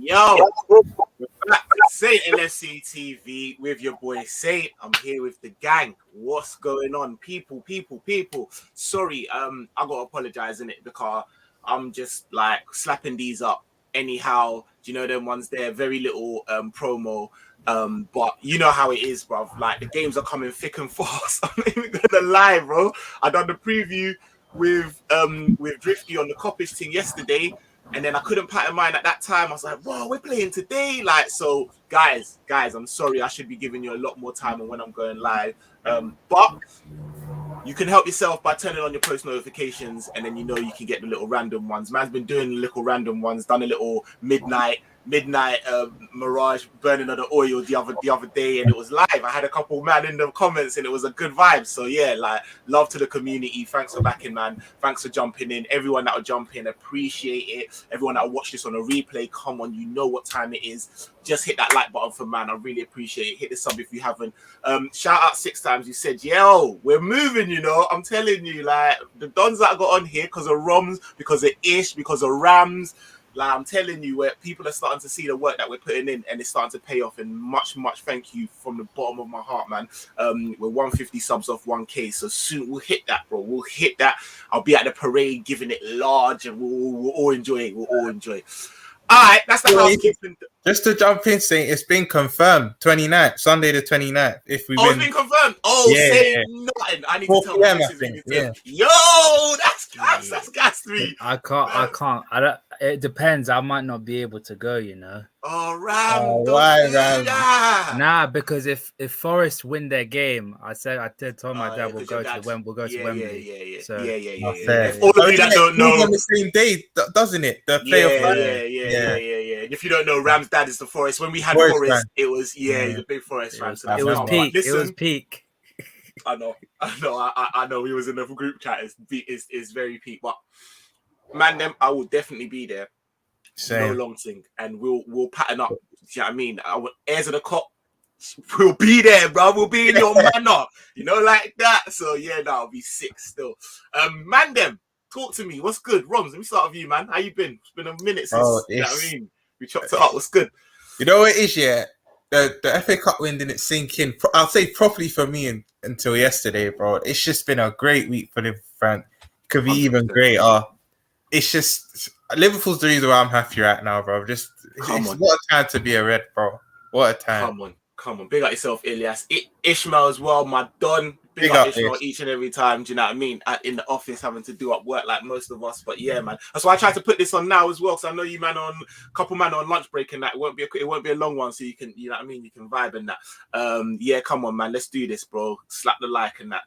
Yo, we're back. Saint LFCTV with your boy Saint. I'm here with the gang. What's going on, people? Sorry, I gotta apologize in it because I'm just like slapping these up anyhow. Do you know them ones there? Very little promo. But you know how it is, bro. Like the games are coming thick and fast. I'm not even gonna lie, bro. I done the preview with Drifty on the Coppish thing yesterday. And then I couldn't pattern mine at that time. I was like, "Whoa, we're playing today!" Like, so, guys, I'm sorry. I should be giving you a lot more time on when I'm going live. But you can help yourself by turning on your post notifications, and then you can get the little random ones. Man's been doing the little random ones. Done a little midnight mirage burning of the oil the other day, and it was live. I had a couple man in the comments, and it was a good vibe. So yeah, like love to the community. Thanks for backing, man. Thanks for jumping in. Everyone that will jump in, appreciate it. Everyone that will watch this on a replay, come on, you know what time it is. Just hit that like button for man. I really appreciate it. Hit the sub if you haven't. Shout out 6 times. You said, yo, we're moving, I'm telling you, like the dons that I got on here because of Roms, because of Ish, because of Rams. Like I'm telling you, where people are starting to see the work that we're putting in, and it's starting to pay off. And much thank you from the bottom of my heart, man. We're 150 subs off 1K, so soon we'll hit that, bro. We'll hit that. I'll be at the parade giving it large, and we'll all enjoy it. We'll all enjoy it. All right, that's the housekeeping. Just to jump in, saying it's been confirmed, 29th, Sunday the 29th. If we win. It's been confirmed. Say nothing. I need to tell you. Yo, that's gas. That's gas to me. I can't. I don't. It depends. I might not be able to go. Oh, Ram. Why, Ram? Nah, because if Forest win their game, I told my dad we'll go to Wembley. Yeah. So, If all of you that don't know, on the same day, doesn't it? The playoff. Yeah. If you don't know, Ram's dad is the Forest. When we had Forest, it was he's a big Forest fan. So it was peak. Listen, it was peak. I know. We was in the group chat. It's very peak, but man, I will definitely be there. Same. No long thing, and we'll pattern up. Do you know what I mean? Our heirs of the cop, we'll be there, bro. We'll be in your manor, like that. So yeah, that'll be sick still. Talk to me. What's good, Roms? Let me start with you, man. How you been? It's been a minute since. You know what I mean? We chopped it up. What's good? You know what it is, yeah. The FA Cup win didn't sink in. I'll say properly for me until yesterday, bro. It's just been a great week for Liverpool fans. Could be 100%. Even greater. It's just Liverpool's the reason why I'm happy right now, bro. What a time to be a Red, bro. What a time. Come on. Big up yourself, Ilyas. Ishmael as well, my don. Big up Ishmael each and every time. Do you know what I mean? In the office, having to do up work like most of us. But yeah, man. That's why I tried to put this on now as well, because I know you, man, a couple man on lunch break and that. It won't be a long one, so you can, you know what I mean? You can vibe and that. Yeah, come on, man. Let's do this, bro. Slap the like and that.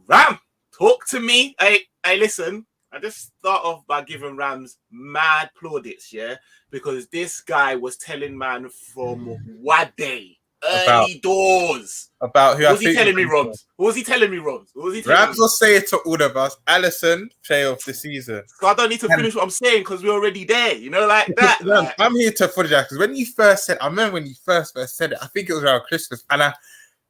Ram, talk to me. Hey, listen. I just start off by giving Rams mad plaudits, yeah? Because this guy was telling man from Wade, early doors. About who what was he telling me, Roms? What was he telling me, Roms? Rams will say it to all of us. Alisson, player of the season. So I don't need to finish what I'm saying because we're already there, like that. Like. I'm here to apologize because when you first said, I remember when you first said it, I think it was around Christmas, and I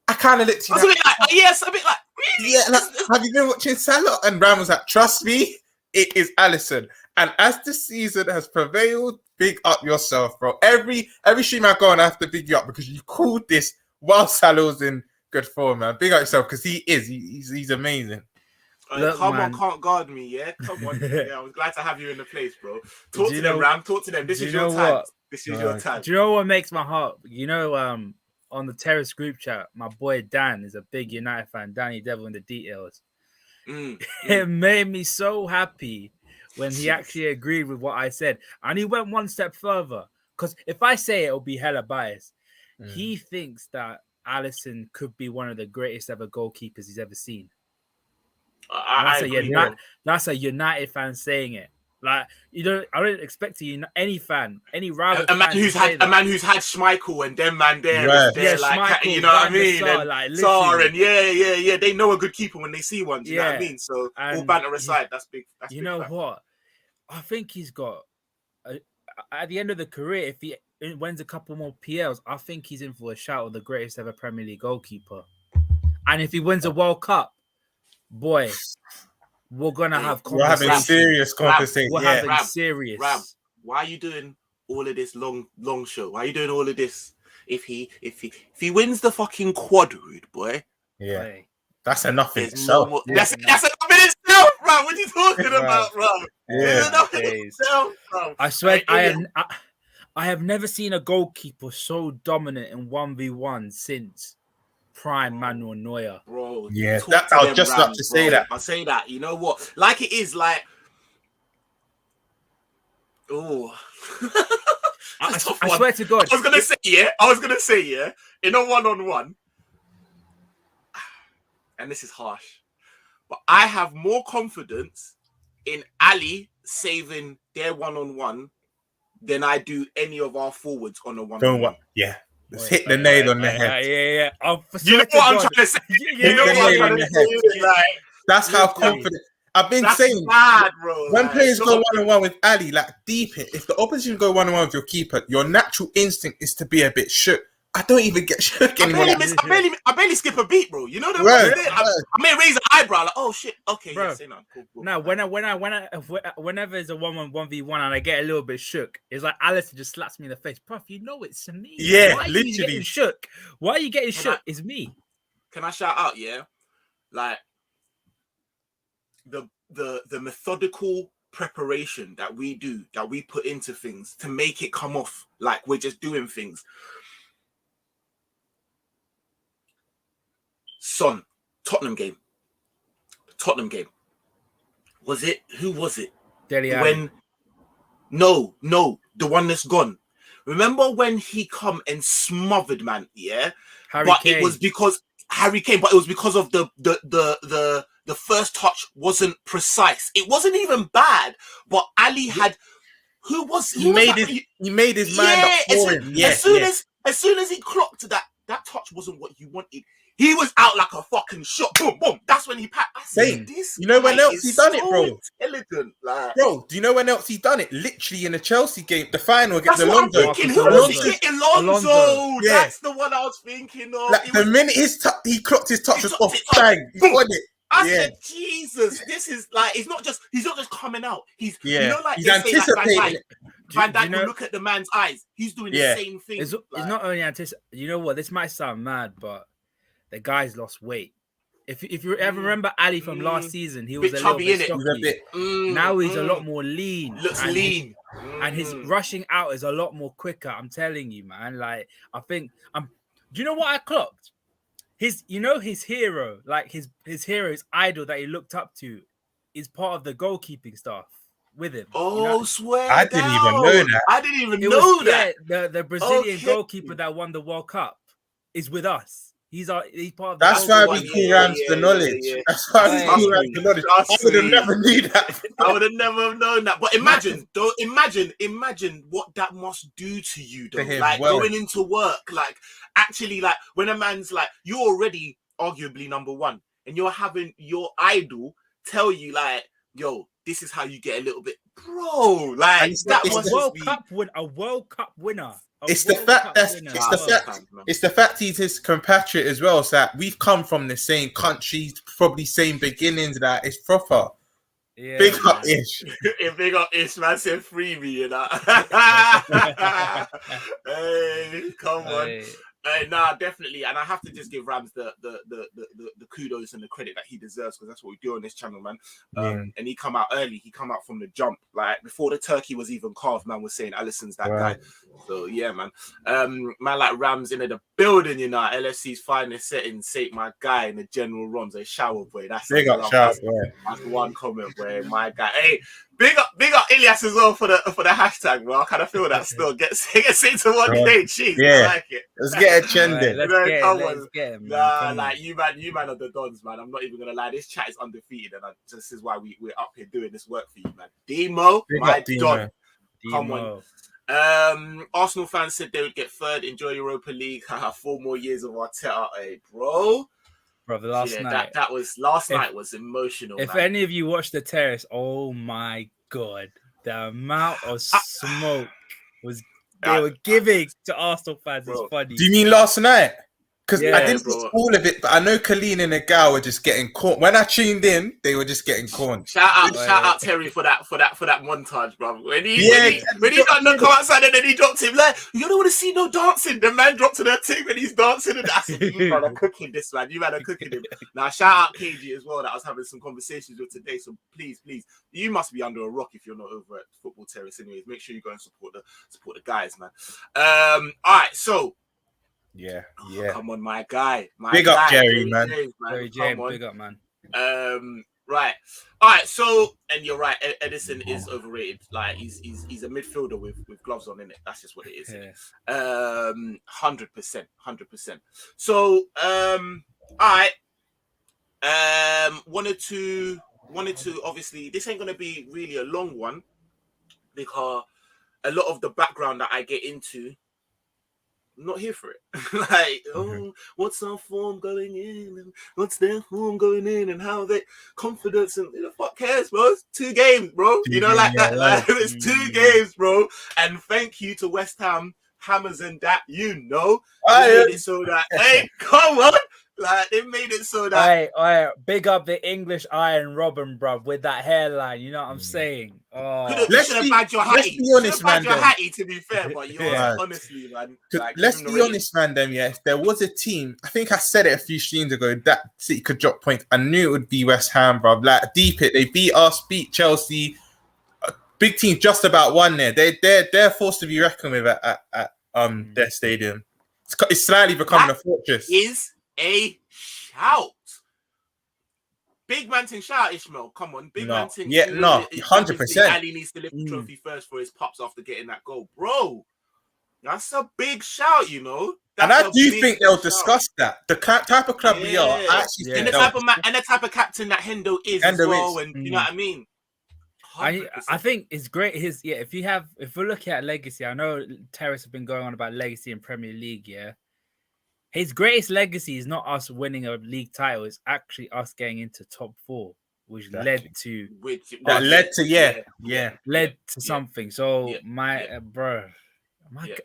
kind of looked at you. I was a bit like, really? Yeah, have you been watching Salah? And Ram was like, trust me. It is Alisson. And as the season has prevailed, big up yourself, bro. Every stream I go on, I have to big you up because you called this while Salah was in good form, man. Big up yourself because he's amazing. Look, come on, can't guard me, yeah? Come on. Yeah, I was glad to have you in the place, bro. Talk to them, Ram. Talk to them. This is your time. This is your time. Do you know what makes my heart? On the terrace group chat, my boy Dan is a big United fan. Danny Devil in the details. It made me so happy when he actually agreed with what I said. And he went one step further. Because if I say it, it'll be hella biased. He thinks that Alisson could be one of the greatest ever goalkeepers he's ever seen. That's a United fan saying it. Like, I don't expect any fan, any rival a man who's had Schmeichel and them man there, like, you know what I mean? Sar and yeah, they know a good keeper when they see one. Do you know what I mean? So all banter aside, that's big. That's you know what? I think he's got at the end of the career, if he wins a couple more PLs, I think he's in for a shout of the greatest ever Premier League goalkeeper. And if he wins a World Cup, boy. We're gonna have serious conversation. We're having serious. Ram, why are you doing all of this long show? Why are you doing all of this? If he wins the fucking quad, rude boy. Yeah. Hey. That's enough in There's itself. no more. Yeah. That's enough in itself, bro. What are you talking Bro. about, bro? Yeah. There's enough in Days. itself, bro. I swear, Like, I have never seen a goalkeeper so dominant in 1v1 since prime Manuel Neuer. bro. Yeah, talk that, to I was them, just about Rams, to say bro. that. I'll say that. You know what? Like it is, like, oh. I swear to God. I was gonna say, yeah, in a 1-on-1, and this is harsh, but I have more confidence in Ali saving their 1-on-1 than I do any of our forwards on a 1-on-1. Yeah. Let's hit the nail on the head. Yeah. You know what I'm trying to say? You know what I'm trying to say? Like, That's how Literally. confident. I've been that's saying bad, bro. when Like, players it's go not- 1-on-1 with Ali, like deep it. If the opposition go 1-on-1 with your keeper, your natural instinct is to be a bit shook. I don't even get shook I anymore. barely skip a beat, bro. You know what Right. I may raise an eyebrow, like, oh shit, okay, Bro. yeah, say nothing. Cool. Now, whenever it's a 1v1 and I get a little bit shook, it's like Alistair just slaps me in the face. Prof, you know it's me. Yeah, Why are you literally. getting shook? Why are you getting Can shook? I- It's me. Can I shout out, yeah? Like the methodical preparation that we do, that we put into things to make it come off like we're just doing things. Son, Tottenham game. Was it? Who was it? Dele Alli. No, the one that's gone. Remember when he come and smothered man, yeah? Harry But Kane. it was because Harry Kane, but it was because of the first touch wasn't precise. It wasn't even bad, but Ali had He made his mind up for him. As soon as he clocked that touch wasn't what you wanted. He was out like a fucking shot. Boom, boom. That's when he packed. I said, this you know when guy else is he done it, so bro? Intelligent, like. Bro, do you know when else he done it? Literally in the Chelsea game, the final against That's what I'm Alonso. thinking. Who was it? Alonso. Yeah. That's the one I was thinking of. Like the minute he clocked his touch He was clocked off, it, touch. bang, he Boom. won it. I Yeah. said, Jesus, this is like, he's not just coming out. He's, Yeah. you know, like He's they say, like anticipating it. Van Dijk you know- will look at the man's eyes. He's doing Yeah. the same thing. It's not only you know what? This might sound mad, but the guy's lost weight. If you ever remember Ali from last season, he was Bit a little chubby, bit innit? stocky. He's a bit. Now he's a lot more lean. Looks and lean. and his rushing out is a lot more quicker. I'm telling you, man. Like I think do you know what I clocked? His hero, like his hero's idol that he looked up to, is part of the goalkeeping staff with him. Oh, swear I didn't even down. know that. I didn't even It know was, that. yeah, the Brazilian Okay. goalkeeper that won the World Cup is with us. He's part of. That's the why goalkeeping we call Rams the knowledge. yeah. That's why we call Rams the knowledge. I would have never knew that. I would have never known that. But imagine what that must do to you, though. To him, Like well. going into work, like actually, like when a man's like, you're already arguably number one, and you're having your idol tell you, like, yo, this is how you get a little bit, bro. Like it's that the- must a World be. Cup winner. It's the fact he's his compatriot as well. So that we've come from the same countries, probably same beginnings. That it's proper. Yeah, Big up Ish. If big up Ish, man said free me, you know. Hey, come on. Nah, definitely, and I have to just give Rams the kudos and the credit that he deserves, because that's what we do on this channel, man. And he come out early. He come out from the jump, like before the turkey was even carved. Man was saying Alisson's that guy. So yeah, man. Man like Rams into the building, you know. LFC's finest setting, Saint, my guy in the general runs, a shower boy. That's Big up, shout, boy. That's one comment, boy. My guy. Hey. Big up Ilyas as well for the hashtag, bro. I kind of feel that still. Get Saint to 1K. Jeez, Yeah. I like it. Let's get a trending. Let's get him. Nah, like you man of the Dons, man. I'm not even gonna lie. This chat is undefeated, and this is why we're up here doing this work for you, man. Demo, Big my up, Demo. Don. Come on. Arsenal fans said they would get third. Enjoy Europa League. 4 more years of Arteta, hey, bro. Bro, the last night. That was last night was emotional. If man. any of you watched the terrace, oh my god, the amount of smoke they were giving to Arsenal fans is funny. Do you mean last night? Because Yeah, I didn't bro. see all of it, but I know Colleen and the gal were just getting caught. When I tuned in, they were just getting caught. Shout out Terry for that montage, bro. When he done not come outside and then he dropped him like, you don't want to see no dancing. The man dropped to that thing when he's dancing, and I said, you man are cooking this man. You man are cooking him. Now shout out KG as well. That I was having some conversations with today. So please, you must be under a rock if you're not over at Football Terrace. Anyways, make sure you go and support the guys, man. All right, so. Yeah. Come on, my guy. Big up, Jerry, man. Jerry James, big up, man. Right. All right. So, and you're right. Edison is overrated. Like he's a midfielder with gloves on, innit? That's just what it is. Yeah. 100%. So, all right. Wanted to. Obviously, this ain't gonna be really a long one because a lot of the background that I get into. I'm not here for it. Like, what's our form going in, and what's their form going in, and how they confidence, and the fuck cares, bro? It's 2 games, bro. You know, like that. Like, it's 2 games, bro. And thank you to West Ham, Hammers, and that. You know, they made it so that. Hey, come on. Like, they made it so that. Alright, big up the English Iron Robin, bruv, with that hairline. You know what I'm saying? Oh, Let's be honest, man. Your hattie, to be fair, but honestly, man. Like, let's be honest, man. Yeah, if there was a team, I think I said it a few streams ago, that City could drop points. I knew it would be West Ham, bruv. Like, deep it, they beat us, beat Chelsea. Big team just about won there. They're forced to be reckoned with at their stadium. It's slightly becoming a fortress. Is a shout. Big man thing, shout Ishmael. Come on, big man thing. 100%. Ali needs to lift the trophy first for his pops after getting that goal, bro. That's a big shout, you know. And I do think they'll discuss that. The type of club we are, I actually think and the type of captain that Hendo is as well. And you know what I mean. I think it's great. If we're looking at legacy, I know Terrace has been going on about legacy in Premier League. Yeah. His greatest legacy is not us winning a league title; it's actually us getting into top 4, which led to something. So bro,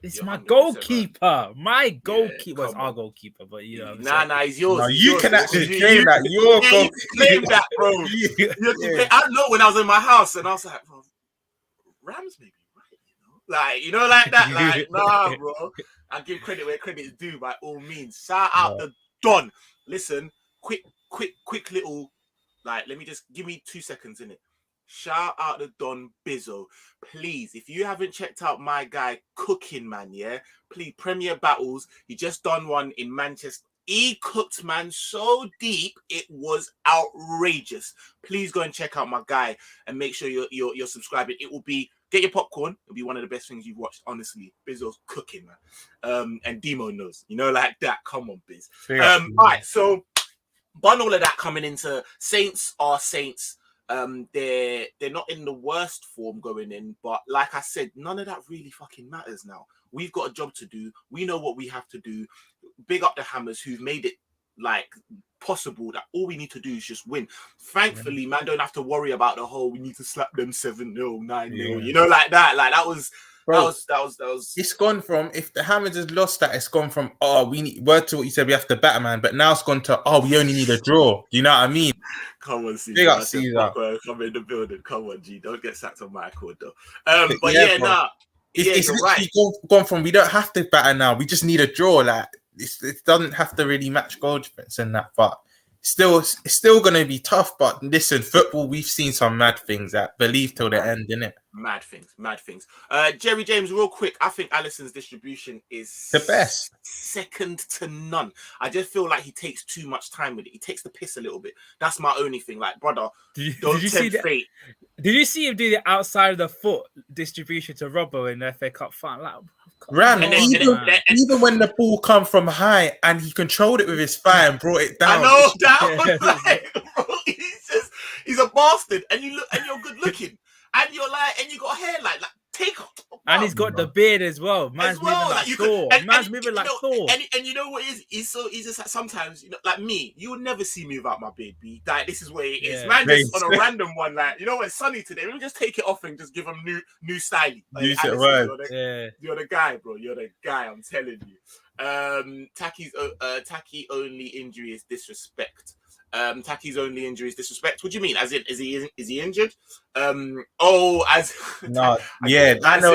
it's my goalkeeper. My goalkeeper is our goalkeeper, but you know, he's yours. No, you can actually claim that. Your goalkeeper. Claim that, bro. I know when I was in my house and I was like, bro, Rams may be right, you know, like that. Like, nah, bro. I give credit where credit is due by all means. Shout out the Don. Listen, quick little, like, let me just give me 2 seconds in it. Shout out the Don Bizzo. Please, if you haven't checked out my guy Cooking, man, please, Premier Battles. He just done one in Manchester. He cooked, man, so deep it was outrageous. Please go and check out my guy and make sure you're subscribing. It will be. Get your popcorn. It'll be one of the best things you've watched, honestly. Bizzo's cooking, man. And Demo knows. You know, like that. Come on, Biz. All right, so bun all of that coming into Saints are Saints. They're not in the worst form going in, but like I said, none of that really fucking matters now. We've got a job to do. We know what we have to do. Big up the Hammers who've made it like possible that all we need to do is just win. Thankfully, man, don't have to worry about the whole we need to slap them 7-0, 9-0, you know, like that. Like that was It's gone from, if the Hammers has lost that, it's gone from we need word to what you said, we have to batter, man, but now it's gone to we only need a draw. Do you know what I mean? Come on, Caesar. Big up Caesar. Come in the building. Come on, G. Don't get sacked on my accord though. It's literally gone from we don't have to batter now, we just need a draw. Like it doesn't have to really match goal difference and that, but it's still going to be tough. But listen, football, we've seen some mad things that believe till the end, innit? Mad things. Jerry James, real quick, I think Alisson's distribution is the best, second to none. I just feel like he takes too much time with it. He takes the piss a little bit. That's my only thing. Like, brother, don't tempt fate. Did you see him do the outside of the foot distribution to Robbo in the FA Cup final? Like, Ram, even when the ball come from high and he controlled it with his thigh and brought it down. I know that. Like, bro, he's a bastard. And you look, and you're good looking, and you're like, and you got hair like take. And he's got the beard as well. Man's moving like Thor. Man's moving like Thor. And you know what is? He's just like, sometimes, you know, like me, you would never see me without my beard. Be like, this is where it is. Man, just on a random one, like, you know what, it's sunny today. Let me just take it off and just give him new style. Like, you're the guy, bro. You're the guy. I'm telling you. Taki only injury is disrespect. Taki's only injury is disrespect. What do you mean? As in, is he injured? I know.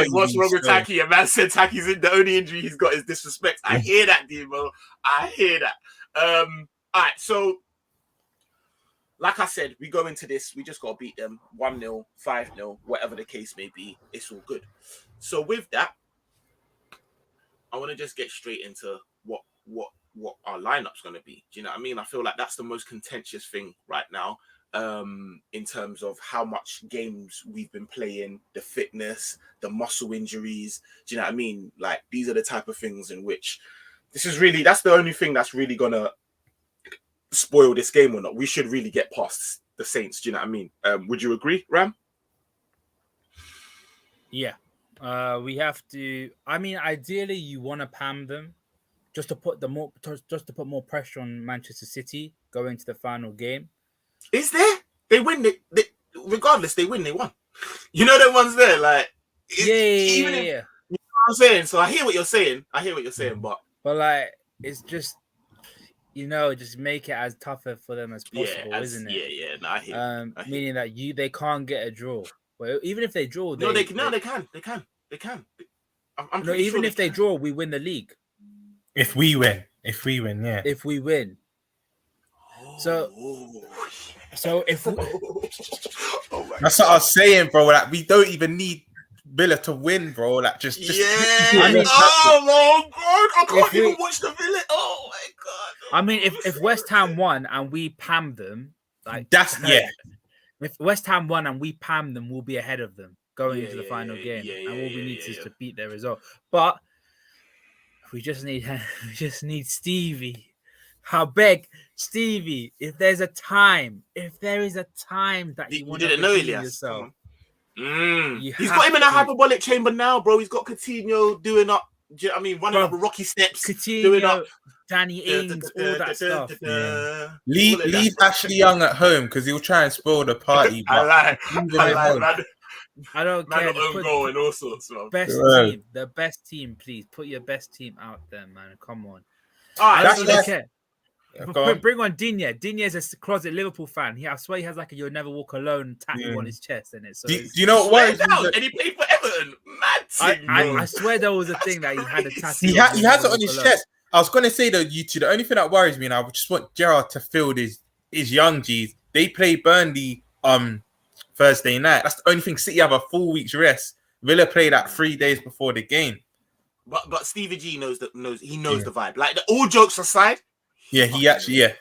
What's wrong with Taki? A man said Taki's in. The only injury he's got is disrespect. I hear that, Demo. I hear that. All right. So, like I said, we go into this. We just got to beat them 1-0, 5-0, whatever the case may be. It's all good. So with that, I want to just get straight into what our lineup's going to be. Do you know what I mean? I feel like that's the most contentious thing right now, in terms of how much games we've been playing, the fitness, the muscle injuries. Do you know what I mean? Like, these are the type of things in which that's the only thing that's really going to spoil this game or not. We should really get past the Saints. Do you know what I mean? Would you agree, Ram? Yeah. We have to. I mean, ideally, you want to PAM them, just to put more pressure on Manchester City going to the final game. Is there? They win. Regardless, they win. They won. You know, the ones there, like, yeah. You know what I'm saying? So I hear what you're saying. But like, it's just, you know, just make it as tougher for them as possible, isn't it? Yeah. No, I hear. Meaning that they can't get a draw. Well, even if they draw, they can. I'm pretty even sure if they draw, we win the league. If we win, yeah. If we win. So if we... That's what I was saying, bro. Like, we don't even need Villa to win, bro. Like, just I mean, oh my god, I can't even watch the Villa. Oh my god. I mean, if West Ham won and we PAM them, like, that's If West Ham won and we PAM them, we'll be ahead of them going into the final game. And all we need is to beat their result. But we just need Stevie. I beg, Stevie, if there is a time that you want to redeem yourself, he's got him in a hyperbolic chamber now, bro. He's got Coutinho doing up. Do you know what I mean? Running up rocky steps, Coutinho, doing up. Danny Ings, all that stuff. Leave Ashley Young at home because he'll try and spoil the party. I like. I don't care. Own goal and all sorts of the best team, please put your best team out there, man. Come on. All right, I don't care. Bring on Digne. Digne is a closet Liverpool fan. I swear he has like a "You'll Never Walk Alone" tattoo on his chest, and so. Do you know what? And he played for Everton. I swear there was a thing that he had a tattoo. He has it on his chest. I was going to say though, you two, the only thing that worries me, and I just want Gerrard to field his young G's. They play Burnley Thursday night. That's the only thing. City have a full week's rest. Villa play that 3 days before the game. But Stevie G knows the vibe. Like, all jokes aside, he actually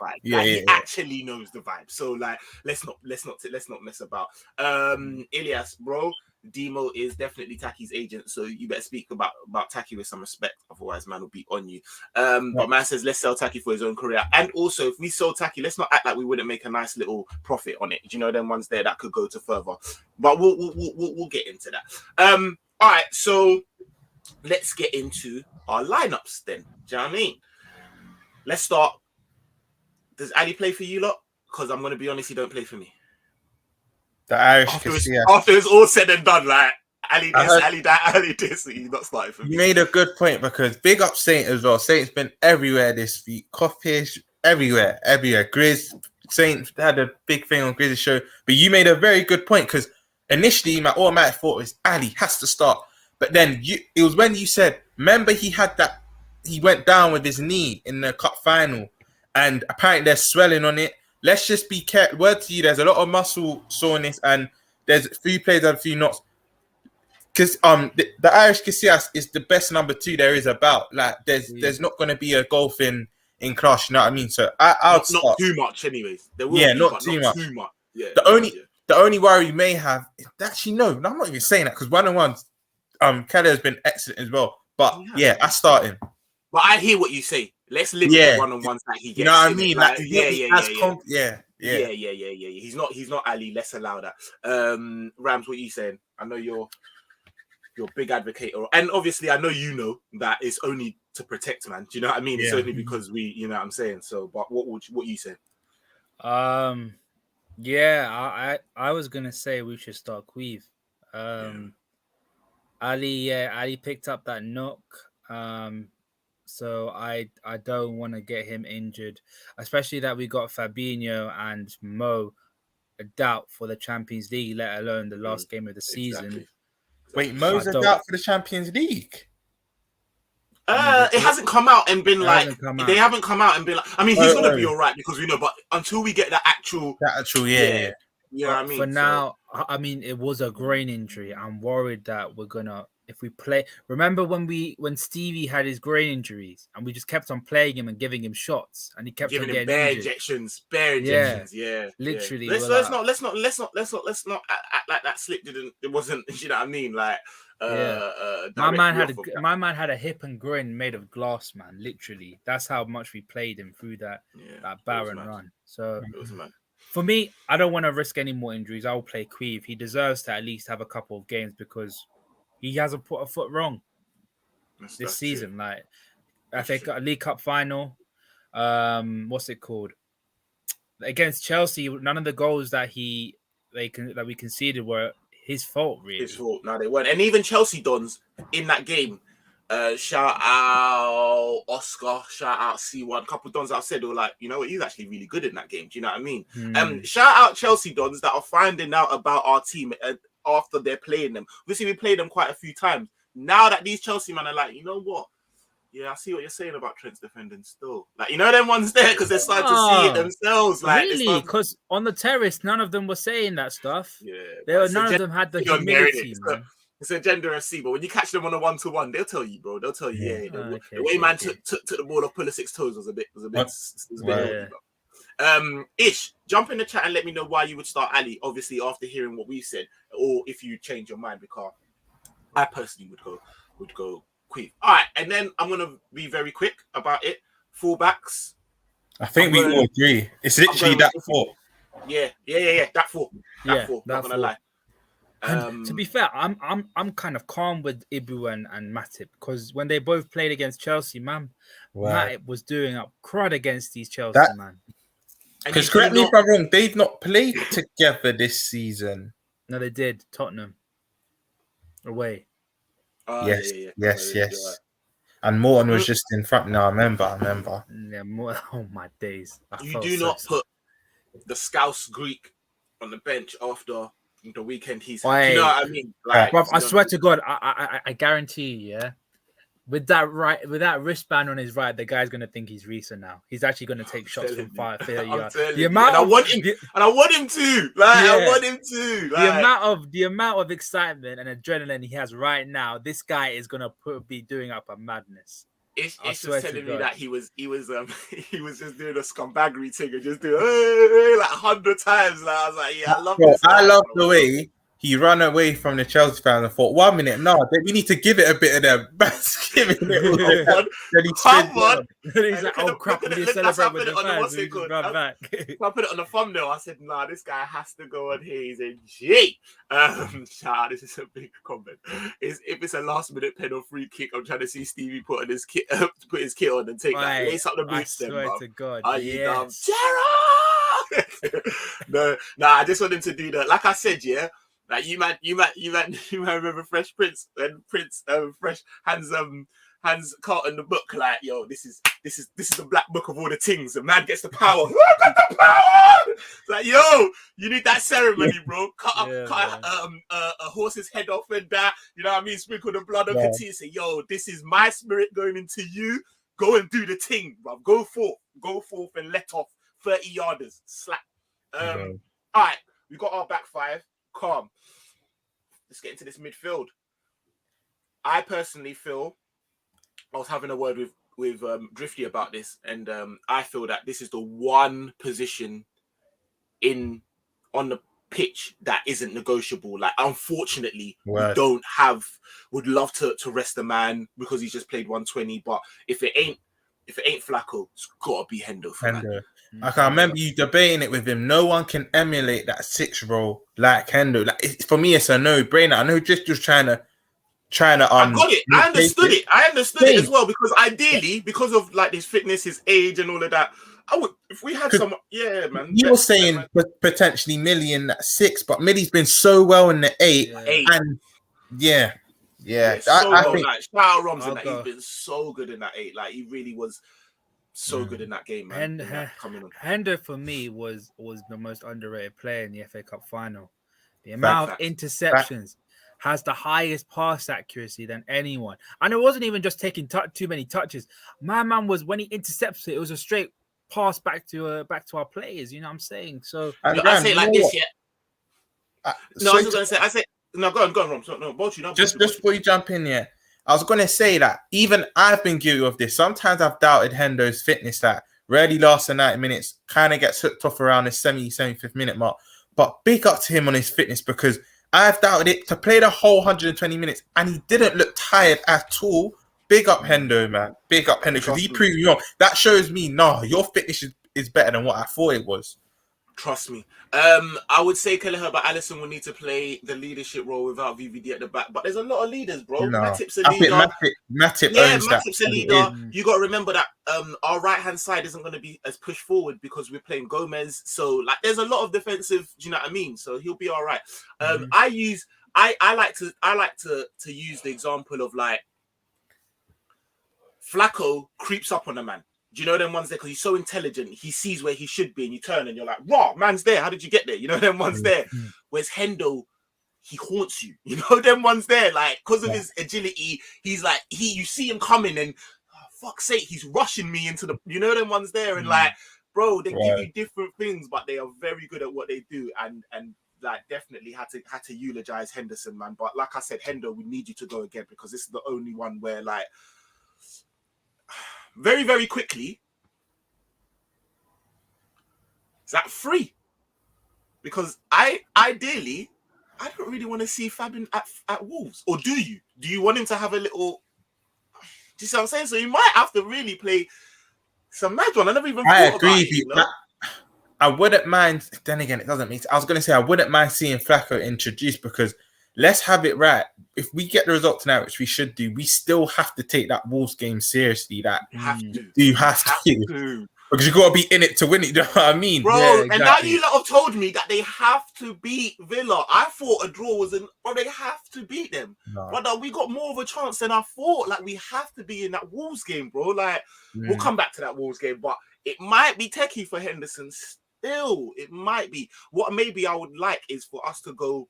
knows the vibe. So like, let's not mess about. Ilias, bro, Demo is definitely Taki's agent, so you better speak about Taki with some respect, otherwise man will be on you. But man says let's sell Taki for his own career, and also if we sell Taki, let's not act like we wouldn't make a nice little profit on it. Do you know them ones there that could go to further? But we'll get into that. All right, so let's get into our lineups then. Do you know what I mean? Let's start. Does Ali play for you lot? Because I'm gonna be honest, he don't play for me. The Irish after it's all said and done, like Ali this, he's not starting for me. You made a good point because big up Saint as well. Saint's been everywhere this week. Coffish, everywhere. Grizz, Saint had a big thing on Grizz's show. But you made a very good point because initially my automatic thought was Ali has to start. But then it was when you said, remember he went down with his knee in the cup final and apparently there's swelling on it. Let's just be careful. Word to you, there's a lot of muscle soreness and there's a few players that have a few knots. Because the Irish Casillas is the best number 2 there is about. Like there's not going to be a golf in class, you know what I mean? So I'll start. Not too much anyways. There will be, not too much. Yeah, the only worry you may have is actually no, I'm not even saying that because 1-on-1s, Kelly has been excellent as well. But I start him. But I hear what you say. Let's limit the 1-on-1s that he gets. You know what I mean? Like, He's not Ali. Let's allow that. Rams, what are you saying? I know you're. you're a big advocate, and obviously I know you know that it's only to protect, man. Do you know what I mean? It's only because you know what I'm saying. So, but what you say? Yeah, I was gonna say we should start Queeve. Ali picked up that knock. So I don't want to get him injured, especially that we got Fabinho and Mo a doubt for the Champions League, let alone the last game of the season. Exactly. Wait, Mo's a doubt for the Champions League? It hasn't come out and been like they haven't come out and been like. I mean, he's gonna be all right because we know, but until we get the actual, yeah. You know what I mean? For now, I mean, it was a groin injury. I'm worried that we're gonna, if we play. Remember when Stevie had his groin injuries and we just kept on playing him and giving him shots and he kept giving on him getting injections. Yeah, literally. Let's not act like that slip didn't. It wasn't. You know what I mean? Like, my man had a hip and groin made of glass, man. Literally, that's how much we played him through that barren run. So it was mad. For me, I don't want to risk any more injuries. I'll play Queeve. He deserves to at least have a couple of games because he hasn't put a foot wrong this season. True. Like, I think a League Cup final. What's it called? Against Chelsea, none of the goals that we conceded were his fault. Really, his fault. No, they weren't. And even Chelsea dons in that game. Shout out Oscar, shout out C1. A couple of dons I said they were like, you know what, he's actually really good in that game. Do you know what I mean? Shout out Chelsea dons that are finding out about our team after they're playing them. Obviously, we played them quite a few times. Now that these Chelsea men are like, you know what? Yeah, I see what you're saying about Trent's defending still. Like, you know them ones there because they're starting to see it themselves. Like, really? Because on the terrace, none of them were saying that stuff. Yeah, none of them had the humility, man. It's a gender FC, but when you catch them on a 1-to-1, they'll tell you, bro. They'll tell you, the way man took the ball off Pulisic's toes was a bit. Ish, jump in the chat and let me know why you would start Ali. Obviously, after hearing what we said, or if you change your mind, because I personally would go Queeve. All right, and then I'm gonna be very quick about it. Fullbacks. I think we all agree. It's literally that four. Yeah. That four. Not gonna lie. And to be fair, I'm kind of calm with Ibu and Matip because when they both played against Chelsea, man, Matip was doing up crud against these Chelsea, man. Because correct me if I'm wrong, they've not played together this season. No, they did. Tottenham away. Yes. Right. And Morton was just in front. No, I remember. Yeah, Morton. Oh my days! You do not put the Scouse Greek on the bench after the weekend he's had. You know what I mean? Like, bro, I swear to God, I guarantee you, with that wristband on his right, the guy's gonna think he's Reesa now. He's actually gonna take shots from 5 yards. I want him to. I want him to. Like, the amount of excitement and adrenaline he has right now, this guy is gonna be doing up a madness. It's just telling me that he was just doing a scumbaggery thing and just doing like 100 times. Like, I was like, I love this. I love the way he ran away from the Chelsea fans and thought, 1 minute, we need to give it a bit of them. Giving it all. Come on. He's like, oh crap, we need to celebrate with the fans. I put it on the thumbnail. I said, nah, this guy has to go on here. He's a G. Shout out, this is a big comment. If it's a last minute pen or free kick, I'm trying to see Stevie put his kit on and take that. Lace up the boots. I swear to God. Are you dumb? No, I just want him to do that. Like I said, like you might remember Fresh Prince and Fresh hands Carlton the book, like, yo, this is the black book of all the things. The man gets the power. Who got the power? It's like, yo, you need that ceremony, bro. Cut a horse's head off and that, you know what I mean? Sprinkle the blood on your teeth. Say, yo, this is my spirit going into you. Go and do the thing, bro. Go forth and let off 30 yarders. Slap. All right, we got our back five. Calm. Let's get into this midfield. I personally feel, I was having a word with Drifty about this, and I feel that this is the one position on the pitch that isn't negotiable. Like, unfortunately, would love to rest the man because he's just played 120. But if it ain't Flacco, it's gotta be Hendo. I can remember you debating it with him. No one can emulate that 6 role like Hendo. Like, for me, it's a no-brainer. I know just trying to trying to I got it. I replace understood it. I understood it Same. as well because ideally, because of like his fitness, his age, and all of that, I would if we had 'Cause some. Yeah, man. You were saying potentially Millie in that 6, but Millie's been so well in the 8, Yeah. and yeah. So I well. think Like shout out Roms in I'll that. go. He's been so good in that 8. Like he really was so good in that game, man. And in that coming on. Hendo for me was the most underrated player in the FA Cup final. The Fact, amount of fact. interceptions has the highest pass accuracy than anyone. And it wasn't even just taking too many touches. My man was when he intercepts it, it was a straight pass back to our players. You know what I'm saying? So and I say it like this, yeah. I was just gonna say. I say no. Go on, Roms. No, both you. No, just before you jump in, yeah. I was gonna say that even I've been guilty of this. Sometimes I've doubted Hendo's fitness that rarely lasts the 90 minutes, kind of gets hooked off around the 75th minute mark. But big up to him on his fitness because I've doubted it to play the whole 120 minutes and he didn't look tired at all. Big up Hendo, man. Big up Hendo because he proved me wrong. That shows me, your fitness is better than what I thought it was. Trust me. I would say Kelleher, but Allison will need to play the leadership role without VVD at the back. But there's a lot of leaders, bro. No. Matip's a I think leader. Matip Yeah, owns that. Matip's a leader. You got to remember that our right-hand side isn't going to be as pushed forward because we're playing Gomez. So, like, there's a lot of defensive, do you know what I mean? So he'll be all right. I like to use the example of, like, Flacco creeps up on a man. Do you know them ones there? Because he's so intelligent, he sees where he should be, and you turn and you're like, "Raw, man's there. How did you get there?" You know them ones there. Whereas Hendo, he haunts you. You know them ones there, like because of his agility, he's like you see him coming, and fuck's sake, he's rushing me into the. You know them ones there, and like, bro, they give you different things, but they are very good at what they do, and like definitely had to eulogize Henderson, man. But like I said, Hendo, we need you to go again because this is the only one where like. Very, very quickly, is that free? Because I don't really want to see Fabian at Wolves. Or do you? Do you want him to have a little... Do you see what I'm saying? So you might have to really play some mad one. I never even thought agree about with it, you. you know? I wouldn't mind... Then again, it doesn't make sense. I was going to say I wouldn't mind seeing Flacco introduced because let's have it right. If we get the result tonight, which we should do, we still have to take that Wolves game seriously. That you have to. You have to. Because you got to be in it to win it. You know what I mean? Bro, yeah, exactly. And now you lot have told me that they have to beat Villa. I thought a draw was bro, they have to beat them. No. Brother, we got more of a chance than I thought. Like, we have to be in that Wolves game, bro. Like, we'll come back to that Wolves game, but it might be techie for Henderson still. It might be. What maybe I would like is for us to go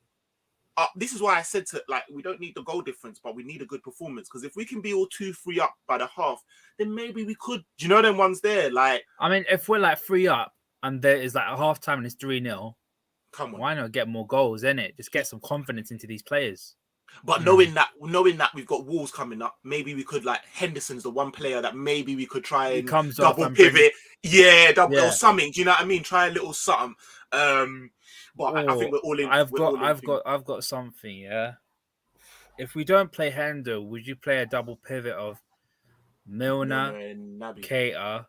this is why I said we don't need the goal difference, but we need a good performance. Because if we can be all 2-3 up by the half, then maybe we could. Do you know them ones there? Like, I mean, if we're like 3 up and there is like a half time and it's 3-0, come on, why not get more goals? Innit? Just get some confidence into these players. But knowing that we've got Wolves coming up, maybe we could Henderson's the one player that maybe we could try and double pivot, or something. Do you know what I mean? Try a little something. But I think we're all in. I've got something. Yeah. If we don't play Hendo, would you play a double pivot of Milner, Keita,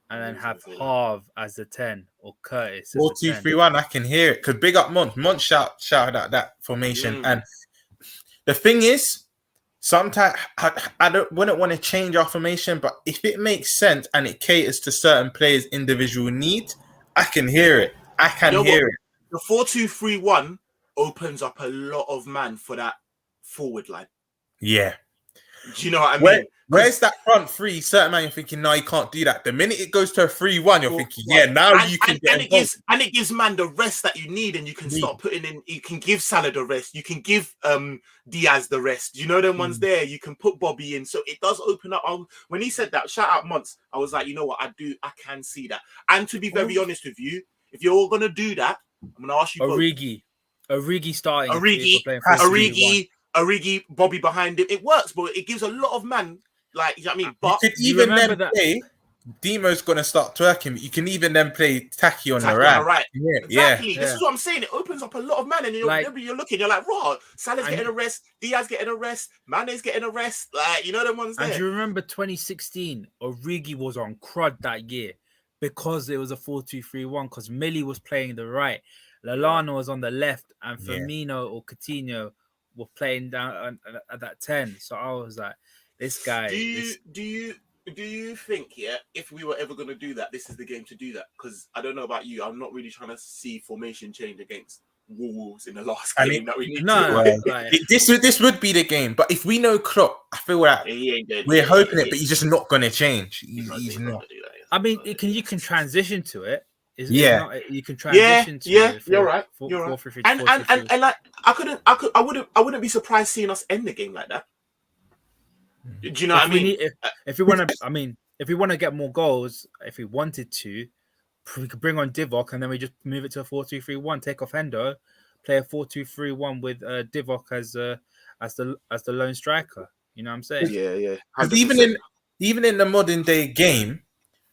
and then have Harv as the 10 or Curtis? 4-2-3-1. I can hear it. Because big up Mont shouted out that formation. And the thing is, sometimes I wouldn't want to change our formation, but if it makes sense and it caters to certain players' individual needs, I can hear it. Hear it. The 4-2-3-1 opens up a lot of man for that forward line. Yeah. Do you know what I mean? Where's that front three? Certain man, you're thinking, no, you can't do that. The minute it goes to a 3-1, you're thinking, you can get involved. And it gives man the rest that you need, and you can start putting in. You can give Salah the rest. You can give Diaz the rest. You know them ones there. You can put Bobby in. So it does open up. When he said that, shout out Monts, I was like, you know what? I can see that. And to be very honest with you, if you're all gonna do that, I'm gonna ask you. Origi starting. Origi, Bobby behind him. It works, but it gives a lot of man. Like, you know what I mean? But you could even then play. Demo's gonna start twerking. You can even then play Taki on the right. Yeah, exactly. This is what I'm saying. It opens up a lot of man, and you're looking. You're like, raw. Salah's getting a rest. Diaz getting a rest. Mane's getting a rest. Like, you know them ones there. And do you remember 2016? Origi was on crud that year because it was a 4-2-3-1. Because Millie was playing the right, Lallana was on the left, and Firmino or Coutinho were playing down at that 10. So I was like, this guy. Do you think, if we were ever going to do that, this is the game to do that? Because I don't know about you, I'm not really trying to see formation change against Wolves in the last game that we need to. This would be the game, but if we know Klopp, I feel like we're hoping it, but he's just not going to change. He's not. I mean, you can transition to it. You can transition to it. You're right. And like I wouldn't be surprised seeing us end the game like that. Do you know what I mean? If we want to, if we want to get more goals, if we wanted to, we could bring on Divock and then we just move it to a 4-2-3-1. Take off Hendo, play a 4-2-3-1 with Divock as the lone striker. You know what I'm saying? Yeah. Because even in the modern day game,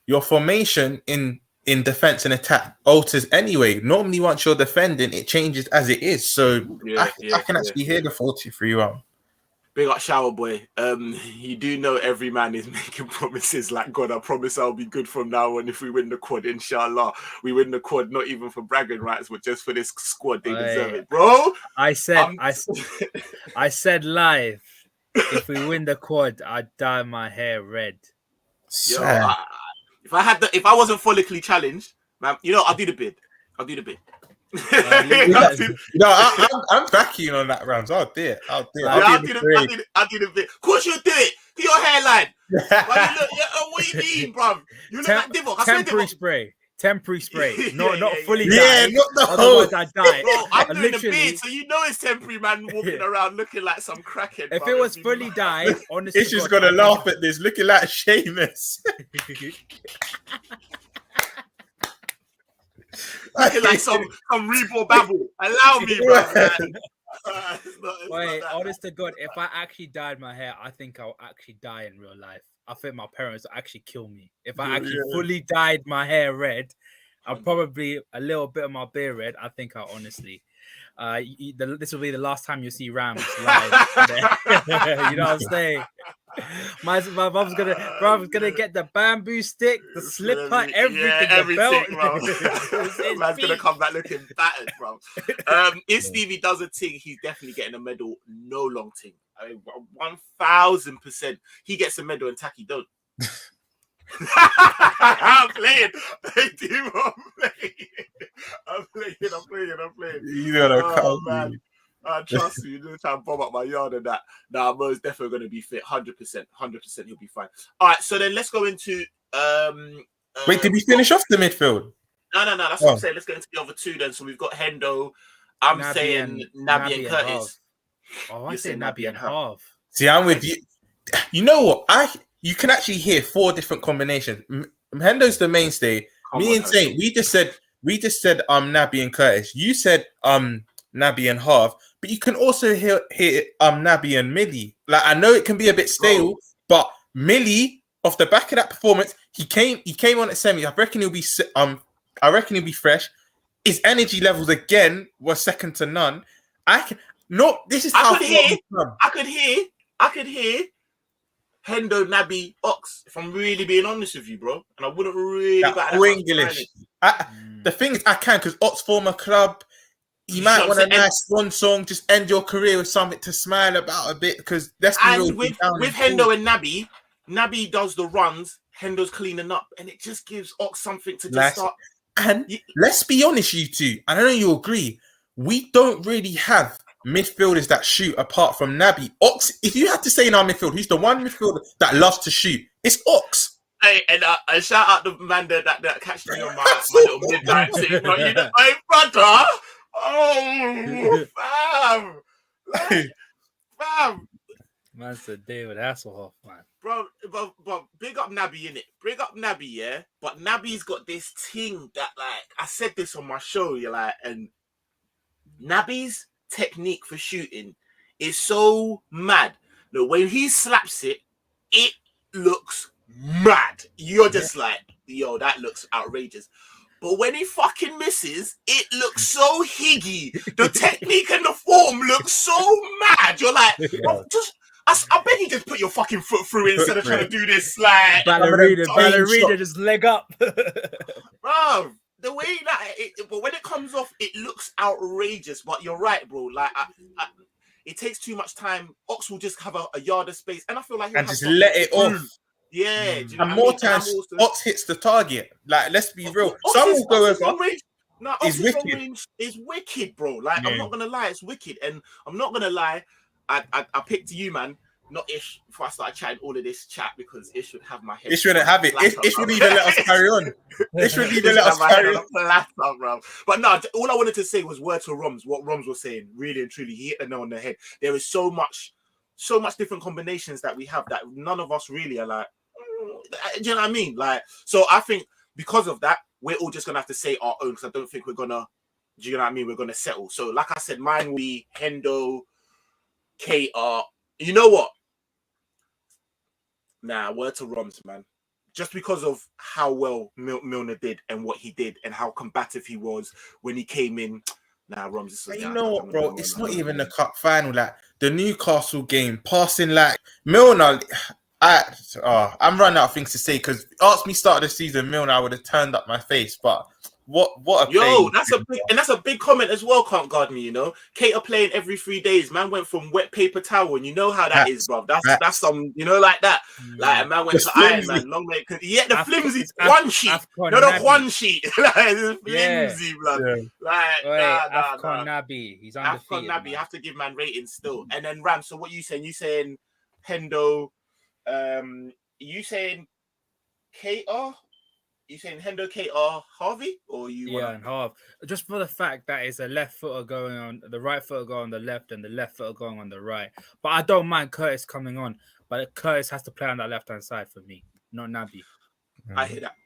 your formation in defense and attack alters anyway. Normally, once you're defending, it changes as it is. So I can actually hear the 4-2-3-1. Big up Shower Boy. You do know every man is making promises like, God, I promise I'll be good from now on if we win the quad, inshallah. We win the quad, not even for bragging rights, but just for this squad. They deserve it, bro. I said live, if we win the quad, I'd dye my hair red. Yo, if I wasn't follically challenged, man, I'll do the bid. I'm backing on that, Rams. I'll do it. I'll do the bit. Of course you'll do it. To your hairline. What do you mean, bro? You look like Divock. Temporary spray. Not fully dyed. Yeah, not the whole. Otherwise I die. Bro, I'm doing the beard, so you know it's temporary, man, walking around looking like some crackhead. If it was fully dyed, honestly, it's just gonna laugh at this, looking like Seamus. Looking like some Reebok babble. Allow me, bro. Wait, honest to God, if I actually dyed my hair, I think I'll actually die in real life. I think my parents will actually kill me. If I actually fully dyed my hair red, I'll probably a little bit of my beard red. I think I'll honestly. This will be the last time you see Rams live. You know what I'm saying? My mom's gonna get the bamboo stick, the slipper, everything, the belt. Bro. Man's gonna come back looking battered, bro. If Stevie does a thing, he's definitely getting a medal. No long thing. 1000%. He gets a medal and Taki don't. I'm playing. I'm playing. You gotta man. Trust me, you're gonna try and bomb up my yard and that. Nah, Mo's definitely gonna be fit. 100%. He'll be fine. All right, so then let's go into wait, did we finish off the midfield? No, that's what I'm saying. Let's get into the other two then. So we've got Hendo. I'm saying Naby and Curtis. I say Naby and Harv. See, I'm with you. You know what? You can actually hear 4 different combinations. Hendo's the mainstay. Me and Saint, we just said Naby and Curtis. You said Naby and Harv, but you can also hear Naby and Millie. Like, I know it can be a bit stale, but Millie, off the back of that performance, he came on at semi. I reckon he'll be fresh. His energy levels again were second to none. I could hear Hendo, Naby, Ox, if I'm really being honest with you, bro. And I wouldn't really English. The thing is, I can, because Ox former club, you might want a nice one song, just end your career with something to smile about a bit, because that's with Hendo and Naby does the runs, Hendo's cleaning up, and it just gives Ox something to just start. And let's be honest, you two, and I know you agree, we don't really have midfielders that shoot apart from Naby. Ox, if you had to say in our midfield, who's the one midfielder that loves to shoot? It's Ox. Hey, and I shout out the man that catched me on my little midnight thing. But hey, brother. Oh, fam. Man said David Hasselhoff, man. Bro, but big up Naby, innit? Big up Naby, yeah? But Naby's got this thing that, like, I said this on my show, you're like, and Naby's technique for shooting is so mad. Look, when he slaps it, it looks mad. You're just like, yo, that looks outrageous. But when he fucking misses, it looks so higgy. The technique and the form looks so mad. You're like, I bet you just put your fucking foot through instead of trying to do this like ballerina, just leg up. Bro, the way that but when it comes off, it looks outrageous. But you're right, bro. Like, it takes too much time. Ox will just have a yard of space, and I feel like he'll and have just let it off. Yeah, do you know And what more I mean? times, Ox hits the target. Like, let's be real. Ox's, Some will go Ox's over. long range. No, It's Ox's long wicked. range is wicked, bro. Like, I'm Yeah. not gonna lie, it's wicked, and I'm not gonna lie. I picked you, man. Not Ish, before I started chatting all of this chat, because Ish would have my head. Ish wouldn't have it. Ish would even let us carry on. Ish would even let us carry on. Platter, bro. But no, all I wanted to say was word to Roms, what Roms was saying, really and truly. He hit the nail on the head. There is so much different combinations that we have that none of us really are like, do you know what I mean? Like, so I think because of that, we're all just gonna have to say our own, because I don't think we're gonna, do you know what I mean? We're gonna settle. So, like I said, mine will be Hendo, KR. You know what? Nah, word to Roms, man. Just because of how well Milner did and what he did and how combative he was when he came in. Nah, Roms. You know what, bro? It's not even the cup final. Like the Newcastle game, passing like Milner. I'm running out of things to say, because ask me start of the season, Milner, I would have turned up my face. But what a play. That's a big comment as well. Can't guard me, you know. Kate are playing every 3 days. Man went from wet paper towel, and you know how that is, bro. That's some, you know, like that. Like a man went to Iron Man, long way. Yeah, the flimsy one sheet, not the one sheet. Like the flimsy, blood. Yeah. Like Afcon Naby, he's undefeated. Afcon Naby, you have to give man ratings still. And then Ram. So what you saying? You saying Hendo? You saying KR? You saying Hendo, KR, Harvey, or you? And half. Just for the fact that it's a left footer going on, the right footer going on the left, and the left footer going on the right. But I don't mind Curtis coming on, but Curtis has to play on that left hand side for me, not Naby. I hear that.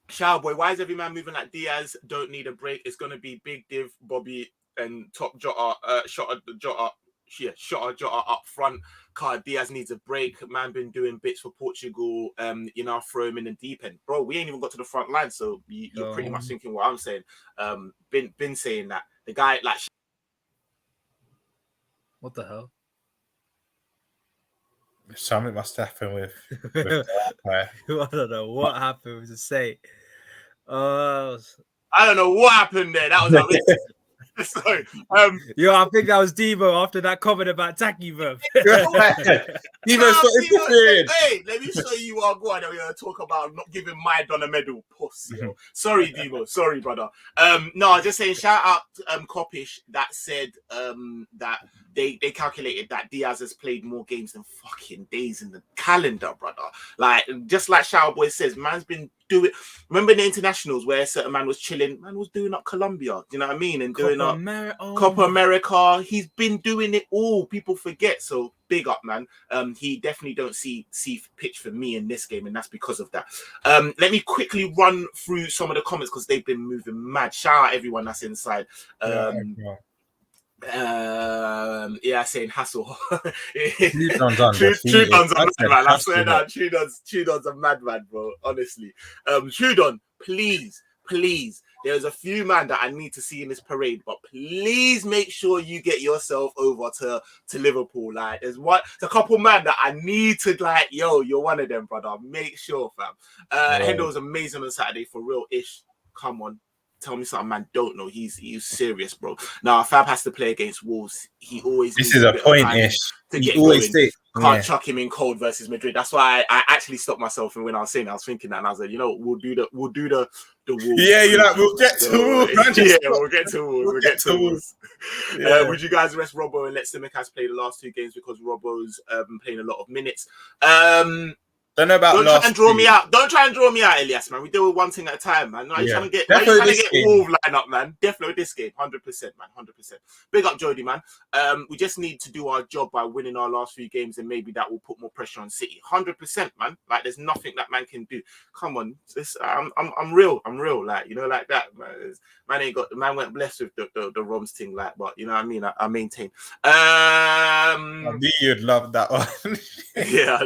Shower boy, why is every man moving like Diaz? Don't need a break. It's gonna be Big Div, Bobby, and top Jota, Jota up front. Card Diaz needs a break. Man been doing bits for Portugal. You know, throw him in the deep end, bro. We ain't even got to the front line, so you're pretty much thinking what I'm saying. Been saying that the guy like. What the hell? Something must happen with I don't know what happened to say. I don't know what happened there. That was sorry. I think that was Devo after that comment about Taki, bro. Devo, hey, let me show you what I'm going to talk about not giving my Don a medal. Pussy. Sorry, Devo. Sorry, brother. No, just saying shout out Kopish that said that they calculated that Diaz has played more games than fucking days in the calendar, brother. Like, just like Shower Boy says, man's been doing. Remember in the internationals where a certain man was chilling? Man was doing up Colombia. Do you know what I mean? And doing up Copa America. He's been doing it all. People forget. So big up, man. He definitely don't see pitch for me in this game, and that's because of that. Let me quickly run through some of the comments because they've been moving mad. Shout out everyone that's inside. Saying hassle. True Don's a madman. I swear that True Don's a madman, bro. Honestly. True Don, please. There's a few man that I need to see in this parade, but please make sure you get yourself over to Liverpool. Like, there's a couple man that I need to like. Yo, you're one of them, brother. Make sure, fam. Hendo was amazing on Saturday for real. Ish, come on. Tell me something, man. Don't know. He's serious, bro. Now, Fab has to play against Wolves. He always. This is a point-ish. He always can't chuck him in cold versus Madrid. That's why I actually stopped myself. And when I was saying, I was thinking that, and I was like, you know, we'll do the Wolves. Yeah, you're like, we'll get to Wolves. We'll get to Wolves. Would you guys rest Robbo and let Tsimikas play the last 2 games because Robbo's been playing a lot of minutes? Don't know about. Don't try and draw me out. Don't try and draw me out, Elias, man. We deal with one thing at a time, man. Now you're trying to get Wolves line up, man. Definitely this game, 100%, man, 100%. Big up, Jody, man. We just need to do our job by winning our last 3 games, and maybe that will put more pressure on City. 100%, man. Like, there's nothing that man can do. Come on, I'm real. Like, you know, like that, man. Man ain't got the man went blessed with the Roms thing, like, but you know what I mean. I maintain. I knew you'd love that one. Yeah.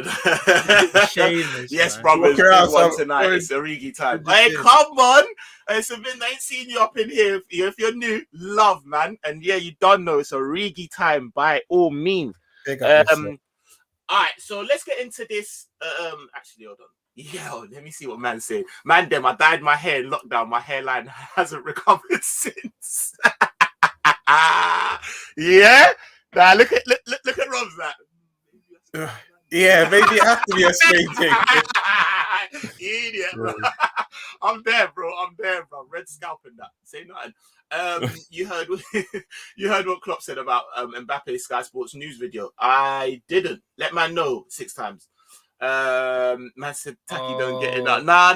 Yes, man. brothers. One tonight. It's Origi time. Hey, come on. It's a bit. I ain't seen you up in here. If you're new, love, man. And yeah, you don't know it's Origi time by all means. All right, so let's get into this. Actually, hold on. Yeah, let me see what man said. Man, I dyed my hair in lockdown. My hairline hasn't recovered since. Yeah. Nah, look at Rob's that. Yeah, maybe it has to be a Spain thing. Idiot, bro. I'm there, bro. Red scalp and that. Say nothing. You heard what Klopp said about Mbappe's Sky Sports news video. I didn't. Let man know 6 times. Man said Taki don't get it. Nah.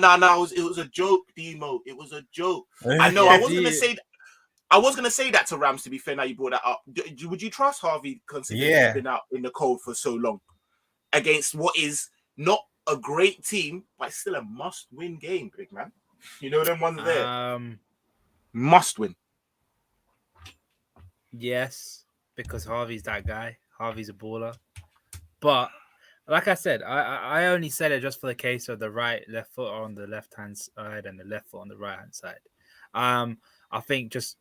It was a joke, Demo. It was a joke. I know. I was gonna say that to Rams. To be fair, now you brought that up. Would you trust Harvey considering he's been out in the cold for so long against what is not a great team, but still a must-win game, big man? You know them ones there. Must win. Yes, because Harvey's that guy. Harvey's a baller. But like I said, I only said it just for the case of the left foot on the left-hand side and the left foot on the right-hand side. I think just